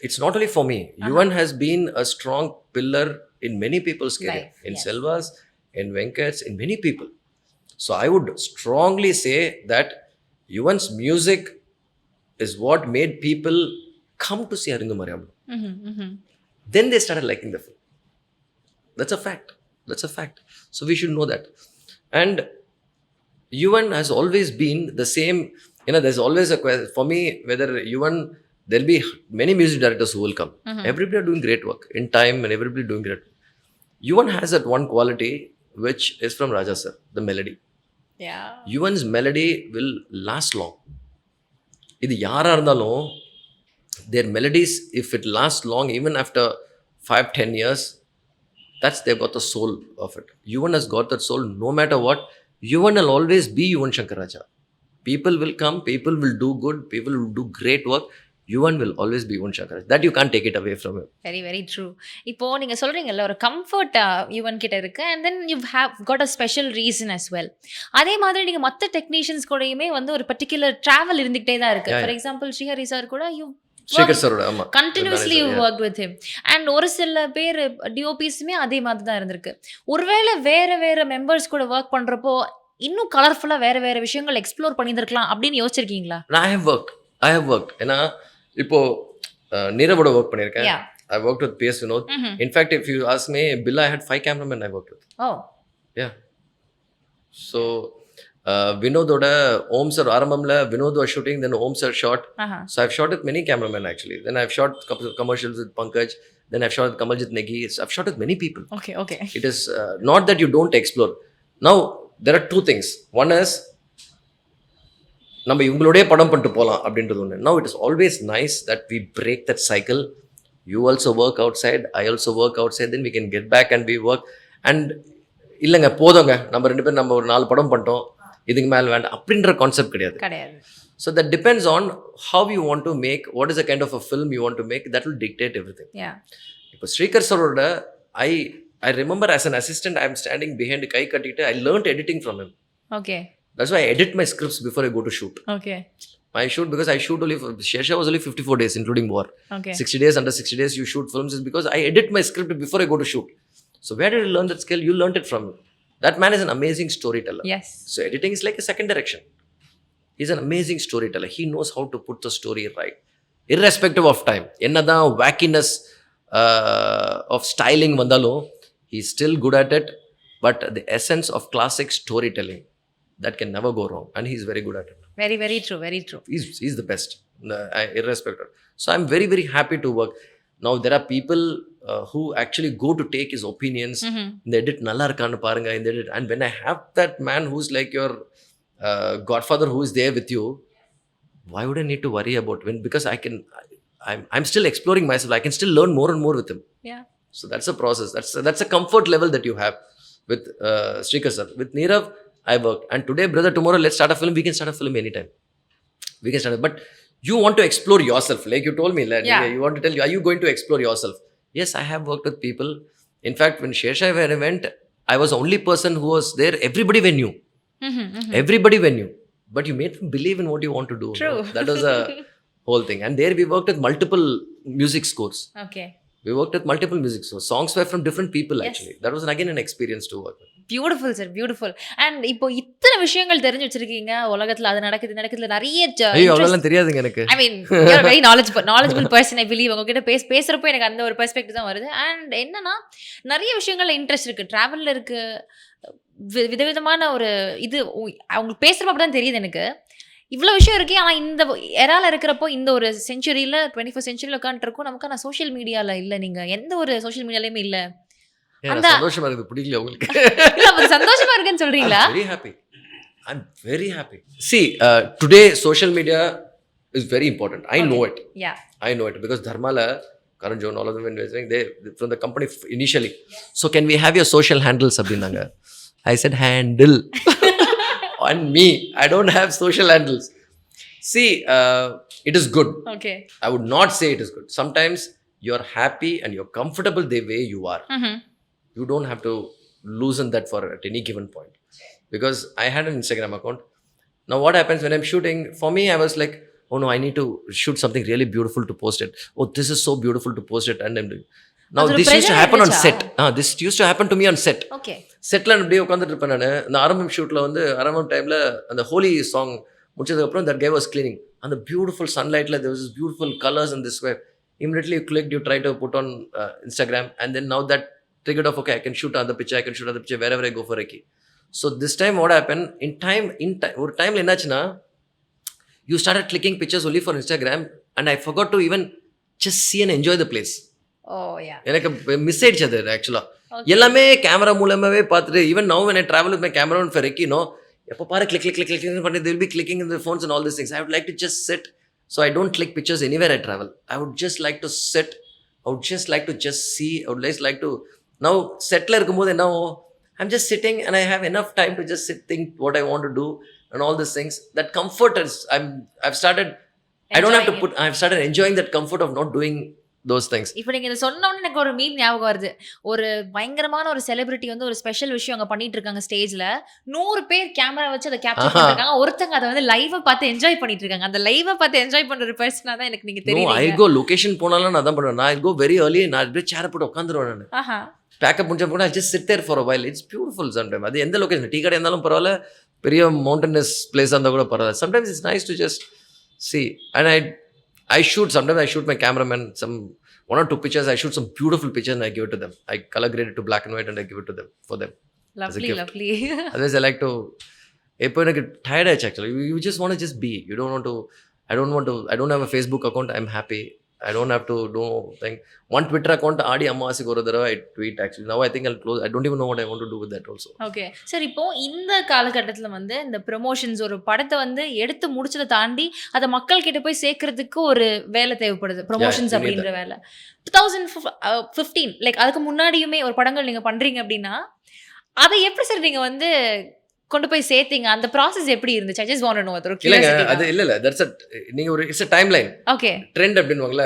it's not only for me. Yuvan has been a strong pillar in many people's career. Life, in yes. Selva's, in Venkat's, in many people. So I would strongly say that Yuvan's music is what made people come to see Arrambam. Then they started liking the film. That's a fact. That's a fact. So we should know that. And Yuvan has always been the same. There's always a question for me whether Yuvan. There'll be many music directors who will come. Everybody are doing great work in time, and everybody doing great. Yuvan has that one quality which is from Raja sir, the melody. Yeah. Yuvan's melody will last long. இது யாரா இருந்தாலும் their melodies, if it lasts long, even after 5-10 years, they've got the soul of it. Yuvan has got that soul no matter what. Yuvan will always be Yuvan Shankar Raja. People will come, people will do good, people will do great work. Yuvan will always be Yuvan Shankar. That you can't take it away from him. Very, very true. இப்போ நீங்கள் சொல்கிறீங்கல்ல ஒரு comfort Yuvan கிட்ட இருக்கு, and then you have got a special reason as well. அதே மாதிரி நீங்கள் மற்ற technicians கூடயுமே வந்து ஒரு பர்டிகுலர் ட்ராவல் இருந்துகிட்டே தான் இருக்கு. ஃபார் எக்ஸாம்பிள் ஸ்ரீஹரி சார் கூட ஸ்ரீகர் சாரோட ஆமா continuously you work with him. And ஒரு சில பேர் டிஓபிஸுமே அதே மாதிரி தான் இருந்திருக்கு. ஒருவேளை வேற மெம்பர்ஸ் கூட ஒர்க் பண்ணுறப்போ இன்னும் கலர்ஃபுல்லாக வேற விஷயங்கள் எக்ஸ்ப்ளோர் பண்ணியிருக்கலாம் அப்படின்னு யோசிச்சிருக்கீங்களா? I have worked. ஏன்னா இப்போ நீரவோட ஒர்க் பண்ணியிருக்கேன். I worked with PS Vinod. In fact, if you ask me, Billa, I had 5 cameramen I worked with. Oh. Yeah. So, Vinodோட Om sir Arrambamல Vinod was shooting, then Om sir shot. So I've shot with many cameramen actually. Then I've shot couple of commercials with Pankaj. Then I've shot with Kamaljit Negi. So I've shot with many people. Okay. It is not that you don't explore. Now, there are 2 things. One is நம்ம இவங்களோடய படம் பண்ணிட்டு போகலாம் அப்படின்றது ஒன்று. Now it is always nice that we break that cycle. You also work outside, I also work outside, then we can get back and we work. And இல்லைங்க போதுங்க நம்ம 2 பேரும் நம்ம ஒரு 4 படம் பண்ணிட்டோம், இதுக்கு மேலே வேண்டாம் அப்படின்ற கான்செப்ட் கிடையாது. So that depends on how you want to make, what is the kind of a film you want to make, that will dictate everything. இப்போ Srikar சரோட I remember as an assistant I am standing behind கை கட்டிட்டு I learned editing from him. Okay. That's why I edit my scripts before I go to shoot. Okay. I shoot because I shoot only, Shersha was only 54 days including war. Okay. 60 days, under 60 days you shoot films is because I edit my script before I go to shoot. So where did you learn that skill? You learned it from him. That man is an amazing storyteller. Yes. So editing is like a second direction. He's an amazing storyteller. He knows how to put the story right. Irrespective of time. Ennada wackiness of styling vandalo, he's still good at it. But the essence of classic storytelling, that can never go wrong, and he's very good at it. Very, very true. Very true. He's the best, irrespective. So I'm very, very happy to work. Now there are people who actually go to take his opinions. In the edit nalla irukanu paarenga in the edit. And when I have that man who's like your godfather who is there with you, why would I need to worry about when? Because I'm still exploring myself. I can still learn more and more with him. Yeah. So that's a process. That's a comfort level that you have with Srikar sir. With Nirav, I work. And today, brother, tomorrow, let's start a film. We can start a film anytime. We can start it. But you want to explore yourself. Like you told me, you want to tell you, are you going to explore yourself? Yes, I have worked with people. In fact, when Shersha went, I was the only person who was there. Everybody were new. Everybody were new. But you made them believe in what you want to do. True. No? That was a whole thing. And there we worked with multiple music scores. Okay. We worked with multiple music scores. Songs were from different people actually. That was again an experience to work with. Beautiful sir, beautiful. And இப்போ இத்தனை விஷயங்கள் தெரிஞ்சு வச்சிருக்கீங்க உலகத்துல, அது நடக்குது நிறைய. ஐயோ அதெல்லாம் தெரியாதுங்க எனக்கு. I mean you are very knowledgeable person. I believe உங்ககிட்ட பேசுறப்போ எனக்கு அந்த ஒரு பெர்ஸ்பெக்டிவ் தான் வருது. அண்ட் என்னன்னா நிறைய விஷயங்கள்ல இன்ட்ரெஸ்ட் இருக்கு, டிராவல்ல இருக்கு, விதவிதமான ஒரு இது அவங்க பேசுறப்ப அப்படிதான் தெரியுது எனக்கு. இவ்வளோ விஷயம் இருக்கு. ஆனால் இந்த எரால இருக்கிறப்போ, இந்த ஒரு செஞ்சுரியில் 21st செஞ்சுரியில் உட்காந்துருக்கோம். நமக்கான சோஷியல் மீடியாவில் இல்லை, நீங்கள் எந்த ஒரு சோஷியல் மீடியாலையுமே இல்லை. அந்த சந்தோஷமா இருக்கு. பிடிக்கல உங்களுக்கு? சந்தோஷமா இருக்குன்னு சொல்றீங்களா? I'm very happy. See, today social media is very important. I know it. Yeah. I know it because Dharmala, Karan John, all of them when they from the company initially. So can we have your social handles abinanga? I said handle. On me, I don't have social handles. See, it is good. Okay. I would not say it is good. Sometimes you're happy and you're comfortable the way you are. You don't have to loosen that for at any given point. Because I had an Instagram account. Now what happens when I'm shooting, for me I was like, oh no, I need to shoot something really beautiful to post it. Oh, this is so beautiful to post it. And I'm doing. Now this used to happen on set. This used to happen to me on set. Okay. Setla அப்படியே உட்கார்ந்துட்டு இருப்பேன் நான். இந்த ஆரம்பம் ஷூட்ல வந்து ஆரம்பம் டைம்ல அந்த ஹோலி சாங் முடிச்சதுக்கு அப்புறம் that guy was cleaning. And the beautiful sunlightல there was this beautiful colors in this way. Immediately you clicked, you try to put on Instagram, and then now that triggered off, okay, I can shoot another picture wherever I go for Reiki. So this time what happened, in time ஒரு டைம்ல என்னாச்சுன்னா, you started clicking pictures only for Instagram and I forgot to even just see and enjoy the place. Oh yeah. எனக்கு miss ஆயிடுச்சு அது ஆக்சுவலா. எல்லாமே camera மூலமாவே பார்த்துட்டு, even now when I travel with my camera on for Reiki, எப்போ பாரு click பண்ணி they will be clicking in the phones and all these things. I would like to just sit. So I don't click pictures anywhere I travel. I would just like to sit. I would just like to just see. I would just like to, now settle இருக்கும்போது என்ன, I'm just sitting and I have enough time to just sit, think what I want to do and all these things. That comfort is, I've started enjoying that comfort of not doing those things. இப்போ நீங்க இதை சொன்னோன்னு எனக்கு ஒரு meme ஞாபகம் வருது. ஒரு பயங்கரமான ஒரு செலிபிரிட்டி வந்து ஒரு ஸ்பெஷல் விஷயம் அங்க பண்ணிட்டு இருக்காங்க ஸ்டேஜ்ல. 100 பேர் கேமரா வச்சு அதை கேப்சர் பண்ணிருக்காங்க. ஒருத்தங்க அதை வந்து லைவா பார்த்து என்ஜாய் பண்ணிட்டு இருக்காங்க. அந்த லைவா பார்த்து என்ஜாய் பண்ற ஒரு பர்சனா தான் எனக்கு நீங்க தெரியும். I go லொகேஷன் போனாலும் நான் அதான் பண்ணுவேன். I go very early, நான் அப்படியே சேர் போட்டு உட்கார்ந்துருவேன் நான். பேக்கப் முடிஞ்ச கூட just sit there for a while. It's beautiful sometimes. அது எந்த லொகேஷன், டீ கடை இருந்தாலும் பரவாயில்ல, பெரிய மவுண்டனஸ் பிளேஸ் இருந்தா கூட பரவாயில்ல. Sometimes it's nice to just see. And I shoot, sometimes I shoot my cameraman some 1 or 2 pictures. I shoot some beautiful pictures and I give it to them. I color grade it to black and white and I give it to them for them. Lovely. Otherwise I like to, எப்போ எனக்கு tired ஆயிடுச்சு actually. You just want to just be. You don't want to, I don't have a Facebook account. I'm happy. I don't have to do thing. One Twitter account ஆடி அம்மாவாசைக்கு ஒரு தடவை I tweet actually. Now I think I'll close. I don't even know what I want to do with that also. Okay. Sir, இப்போ இந்த காலகட்டத்தில் வந்து இந்த promotions, ஒரு படத்தை வந்து எடுத்து முடிச்சதை தாண்டி அதை மக்கள் கிட்ட போய் சேர்க்கறதுக்கு ஒரு வேலை தேவைப்படுது, ப்ரமோஷன்ஸ் அப்படின்ற வேலை. 2015 லைக் அதுக்கு முன்னாடியுமே ஒரு படங்கள் நீங்க பண்றீங்க அப்படின்னா அதை எப்படி சார் நீங்க வந்து கொண்டு போய் சேர்த்தீங்க? அந்த ப்ராசஸ் எப்படி இருந்துச்சு? I just want to know. அது இல்ல that's a, நீங்க ஒரு it's a timeline. Okay. Trend அப்படின்னுவாங்கல,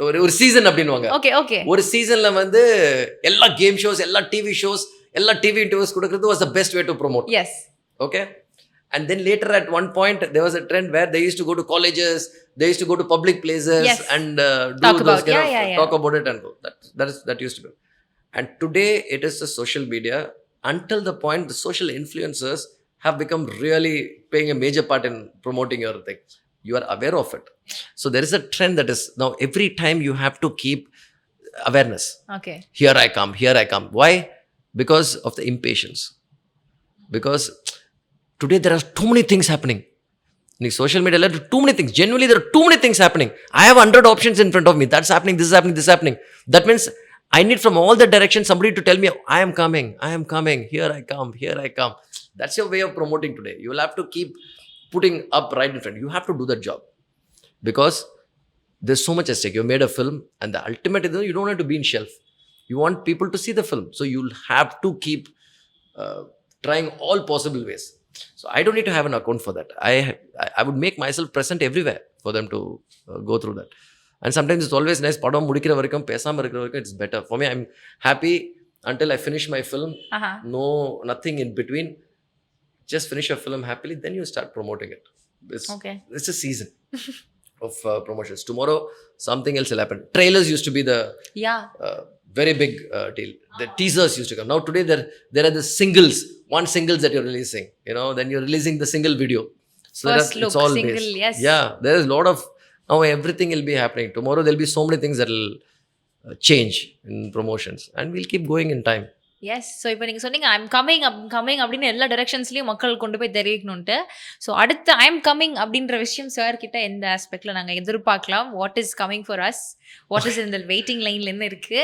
ஒரு சீசன் அப்படின்னுவாங்க. Okay. ஒரு சீசன்ல வந்து எல்லா கேம் ஷோஸ், எல்லா டிவி ஷோஸ், எல்லா டிவி இன்டர்வியூஸ் கொடுக்கிறது was the best way to promote. Yes. Okay. And then later at one point there was a trend where they used to go to colleges, they used to go to public places. Yes. And talk do those about, talk about it and go. That used to be. And today it is the social media. Until the point the social influencers have become really playing a major part in promoting your thing. You are aware of it. So there is a trend that is now every time you have to keep awareness. Okay. Here I come. Why? Because of the impatience. Because today there are too many things happening. In social media, there are too many things. Genuinely, there are too many things happening. I have 100 options in front of me. That's happening, this is happening, this is happening. That means I need from all the directions somebody to tell me, I am coming, here I come. That's your way of promoting today. You will have to keep putting up right in front. You have to do that job because there's so much at stake. You made a film, and the ultimate is you don't have to be in shelf. You want people to see the film, so you'll have to keep trying all possible ways. So I don't need to have an account for that. I would make myself present everywhere for them to go through that. And sometimes it's always nice. Padam mudikira varaikum pesama irukra varaikum it's better for me. I'm happy until I finish my film. No, nothing in between. Just finish your film happily, then you start promoting it. It's a season of promotions. Tomorrow something else will happen. Trailers used to be the very big deal. The teasers used to come. Now today there are the singles, one singles that you're releasing. Then you're releasing the single video. So first look, it's all single, based. yes. Yeah, there is a lot of, now everything will be happening. Tomorrow there'll be so many things that will change in promotions, and we'll keep going in time. Yes. So இப்போ நீங்கள் சொன்னீங்க I'm coming அப்படின்னு எல்லா டைரக்ஷன்ஸ்லையும் மக்கள் கொண்டு போய் தெரிவிக்கணுன்ட்டு. So அடுத்து I'm coming அப்படின்ற விஷயம் சார் கிட்ட எந்த ஆஸ்பெக்டில் நாங்கள் எதிர்பார்க்கலாம்? What is coming for us? What is இந்த வெயிட்டிங் லைனில் என்ன இருக்குது?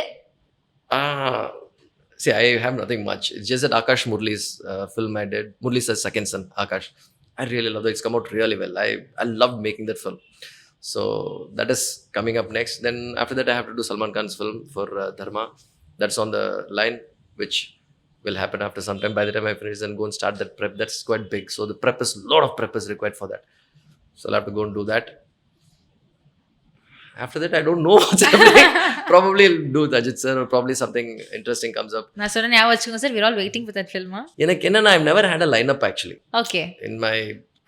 See, I have nothing much. It's just that Akash Murli's film I did. Murli's second son, Akash. I really love that. It's come out really well. I loved making that film. So that is coming up next. Then after that, I have to do Salman Khan's film for Dharma. That's on the line, which will happen after some time. By the time I finish and go and start that prep, that's quite big. So the prep is, a lot of prep is required for that. So I'll have to go and do that. After that, I don't know what's happening. Probably I'll do with Ajith sir, or probably something interesting comes up. நான் சொன்ன ஞாபகம் வச்சுக்கோங்க sir, we're all waiting for that film. எனக்கு என்னன்னா, I've never had a lineup actually. Okay. In my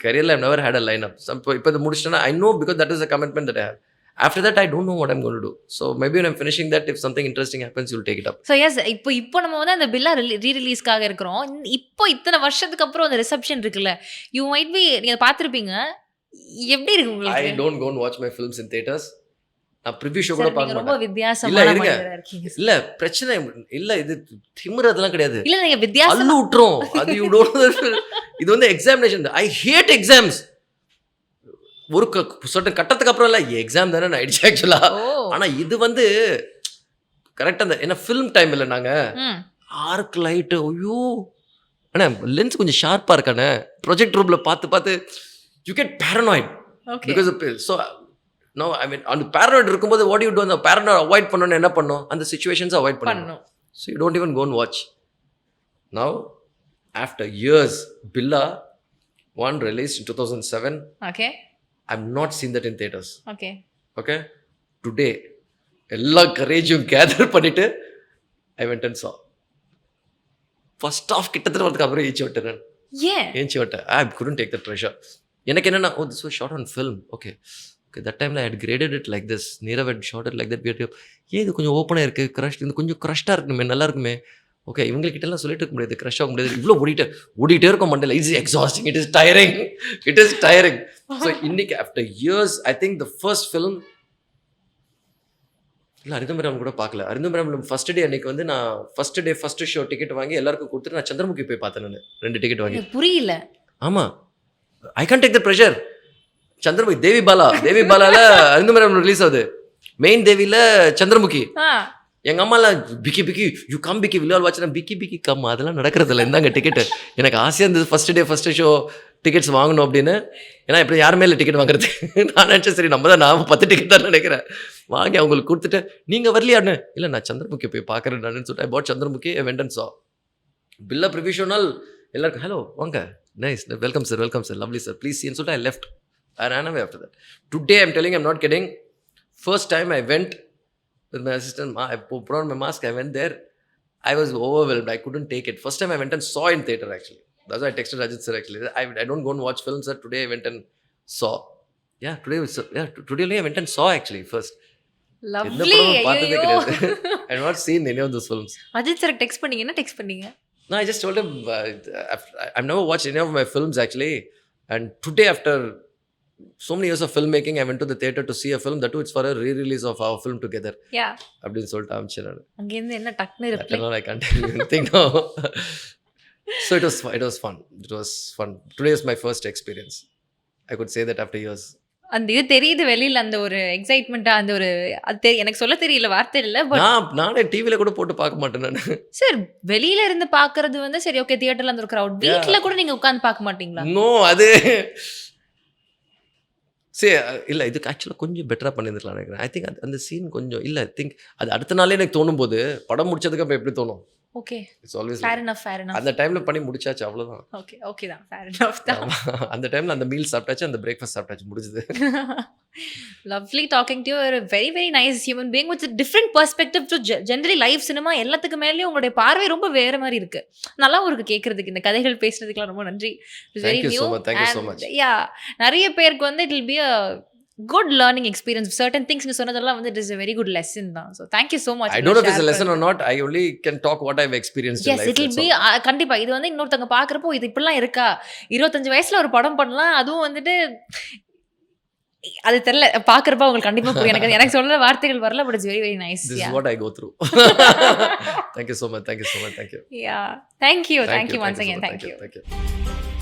career, I've never had a lineup. இப்போ இது முடிச்சிட்டேன்னா, I know because that is a commitment that I have. After that, I don't know what I'm going to do. So maybe when I'm finishing that, if something interesting happens, you'll take it up. So yes, இப்போ நம்ம வந்து அந்த பில்லா ரீ-ரிலீஸ்க்காக இருக்கிறோம். இப்போ இத்தனை வருஷத்துக்கு அப்புறம் அந்த ரிசப்ஷன் இருக்குல்ல, you might be, நீங்க பார்த்திருப்பீங்க, எப்படி இருக்கு உங்களுக்கு? I don't go and watch my films in theaters. நான் ப்ரிவ்யூ ஷோ கூட பார்க்க மாட்டேன். ரொம்ப வித்தியாசமான மனிதரா இருக்கீங்க. இல்ல பிரச்சனை இல்ல, இது திமிரதெல்லாம் கிடையாது. இல்ல நீங்க வித்தியாசமா அள்ளு விட்டுறோம். அது you don't, இது வந்து எக்ஸாமினேஷன். I hate exams. ஒரு certain கட்டத்துக்கு அப்புறம் இல்ல, எக்ஸாம் தானே ஆயிடுச்சு ஆக்சுவலா. ஆனா இது வந்து கரெக்டா அந்த என்ன ஃபிலிம் டைம் இல்ல, நாங்க ஆர்க் லைட், ஐயோ அண்ணா லென்ஸ் கொஞ்சம் ஷார்ப்பா இருக்கானே, ப்ரொஜெக்ட் ரூம்ல பார்த்து you get paranoid. Okay. Because so now I mean on paranoid இருக்கும்போது what do you do? அந்த paranoid அவாய்ட் பண்ணனும் என்ன பண்ணனும்? அந்த சிச்சுவேஷன்ஸ் அவாய்ட் பண்ணனும். So you don't even go and watch. Now after years, Billa one released in 2007. Okay. I've not seen that in theaters. Okay. Today எல்லா கரேஜும் gather பண்ணிட்டு I went and saw. First half கிட்டத்தட்ட வரதுக்கு அப்புறம் ஏஞ்சி விட்டேன். I couldn't take that pressure. எனக்கு என்னன்னா, oh, this was shot on film. Okay, that time I had graded it like this. Nirav had shot it like that. இது கொஞ்சம் ஓப்பனாக இருக்குது, க்ரஷ், இது கொஞ்சம் க்ரஷ்டாக இருக்குமே, நல்லா இருக்குமே. ஓகே, இவங்ககிட்டலாம் சொல்லிட்டு இருக்க முடியாது, க்ரஷ் ஆக முடியாது, இவ்வளோ ஓடிட்டே இருக்கும் மண்டல. It's exhausting, it is tiring. So இன்னைக்கு after years, I think the first film இல்லை அரிந்தம்பரம் கூட பார்க்கல. அரிந்தம்பரம் ஃபர்ஸ்ட் டே அன்னைக்கு வந்து நான் ஃபர்ஸ்ட் ஷோ டிக்கெட் வாங்கி எல்லாருக்கும் கொடுத்துட்டு நான் சந்திரமுகி போய் பார்த்தேன். நான் 2 டிக்கெட் வாங்கி. புரியல. ஆமாம், I can't take the pressure. Chandramukhi Devi பாலால அரிந்தம்பரம் ரிலீஸ் ஆகுது. மெயின் தேவியில் சந்திரமுகி. எங்க அம்மாலாம் பிக்கி யூ கம் பிக்கி வில்லால் வாட்ச். பிக்கி கம் அதெல்லாம் நடக்கிறதில்ல, இந்தாங்க டிக்கெட்டு. எனக்கு ஆசையாக இருந்தது ஃபர்ஸ்ட் ஷோ டிக்கெட்ஸ் வாங்கணும் அப்படின்னு. ஏன்னா இப்படி யாருமே இல்லை டிக்கெட் வாங்குறது. நான் நினச்சேன் சரி நம்ம தான், நான் 10 டிக்கெட் தான் நினைக்கிறேன், வாங்கி அவங்களுக்கு கொடுத்துட்டு நீங்கள் வரலையான்னு. இல்லை நான் சந்திரமுகி போய் பார்க்குறேன் நான் சொல்லிட்டு, I bought Chandramukhi, I went and saw. Billa preview ஷோனால் எல்லாருக்கும் ஹலோ வாங்க, nice, welcome sir, lovely sir, please சீன்னு சொல்லிட்டு I left. I ran away after that. Today I'm telling you, I'm not kidding. First time I went with my assistant, I put on my mask, I went there. I was overwhelmed. I couldn't take it. First time I went and saw in theater actually. That's why I texted Ajith sir actually. I don't go and watch films, sir. Today I went and saw. Today only I went and saw actually first. Lovely. I have not seen any of those films. Ajith sir text பண்ணீங்க? No, I just told him I've never watched any of my films actually. And today after so many years of filmmaking, I went to the theater to see a film. That too, it's for a re-release of our film together. Yeah. அப்படின்னு சொல்லிட்டு அமிச்சினாரு. அங்கேருந்து என்ன டக்குனு reply? I can't tell you anything now. So it was fun. Today is my first experience. I could say that after years. அந்த இது தெரியுது வெளியில அந்த ஒரு எக்ஸைட்மெண்ட்டா அந்த ஒரு எனக்கு சொல்ல தெரியல வார்த்தை இல்ல. பட் நானே டிவில கூட போட்டு பார்க்க மாட்டேன் நானு. சார் வெளியில இருந்து பார்க்கறது வந்து சரி ஓகே தியேட்டர்ல அந்த ஒரு கிரவுட். வீட்ல கூட நீங்க உட்கார்ந்து பார்க்க மாட்டீங்களா? நோ அது சரி இல்ல இதுக்கு ஆக்சுவலா கொஞ்சம் பெட்டரா பண்ணியிருந்திருக்கலாம் நினைக்கிறேன். ஐ திங்க் அந்த சீன் கொஞ்சம் இல்ல ஐ திங்க் அது அடுத்த நாளே எனக்கு தோணும்போது படம் முடிச்சதுக்கு அப்புறம் எப்படி தோணும்? Okay. It's always fair enough fair enough. அந்த டைம்ல பண்ணி முடிச்சாச்சு அவ்வளவுதான். ஓகே ஓகே தான் ஃபேர் எனஃப் தான். அந்த டைம்ல அந்த மீல் சாப்பிட்டாச்சு, அந்த பிரேக்ஃபாஸ்ட் சாப்பிட்டாச்சு, முடிஞ்சது. Lovely talking to you. You're a very very nice human being with a different perspective to generally live cinema. எல்லாத்துக்கு மேலயும் உங்களுடைய பார்வை ரொம்ப வேற மாதிரி இருக்கு. நல்லாவும் இருக்கு கேட்கறதுக்கு. இந்த கதைகள் பேசுறதுக்குலாம் ரொம்ப நன்றி. Thank you so much. Thank you so much. Yeah, நிறைய பேருக்கு வந்து it will be a good learning experience. Certain things நீங்க சொன்னதெல்லாம் வந்து it is a very good lesson தான். So thank you so much. I don't know if it's a lesson or not. I only can talk what I've experienced in life. Yes, it will be கண்டிப்பா இது வந்து இன்னொருத்தங்க பார்க்கறப்போ இது இப்படிலாம் இருக்கா, 25 வயசுல ஒரு படம் பண்ணலாம், அதுவும் வந்துட்டு அது தெரியல பார்க்கறப்ப உங்களுக்கு கண்டிப்பா புரியும். எனக்கு சொல்ற வார்த்தைகள் வரல, but it's very very nice. This is what I go through. Thank you so much. Thank you so much. Thank you. Yeah, thank you once again. Thank you.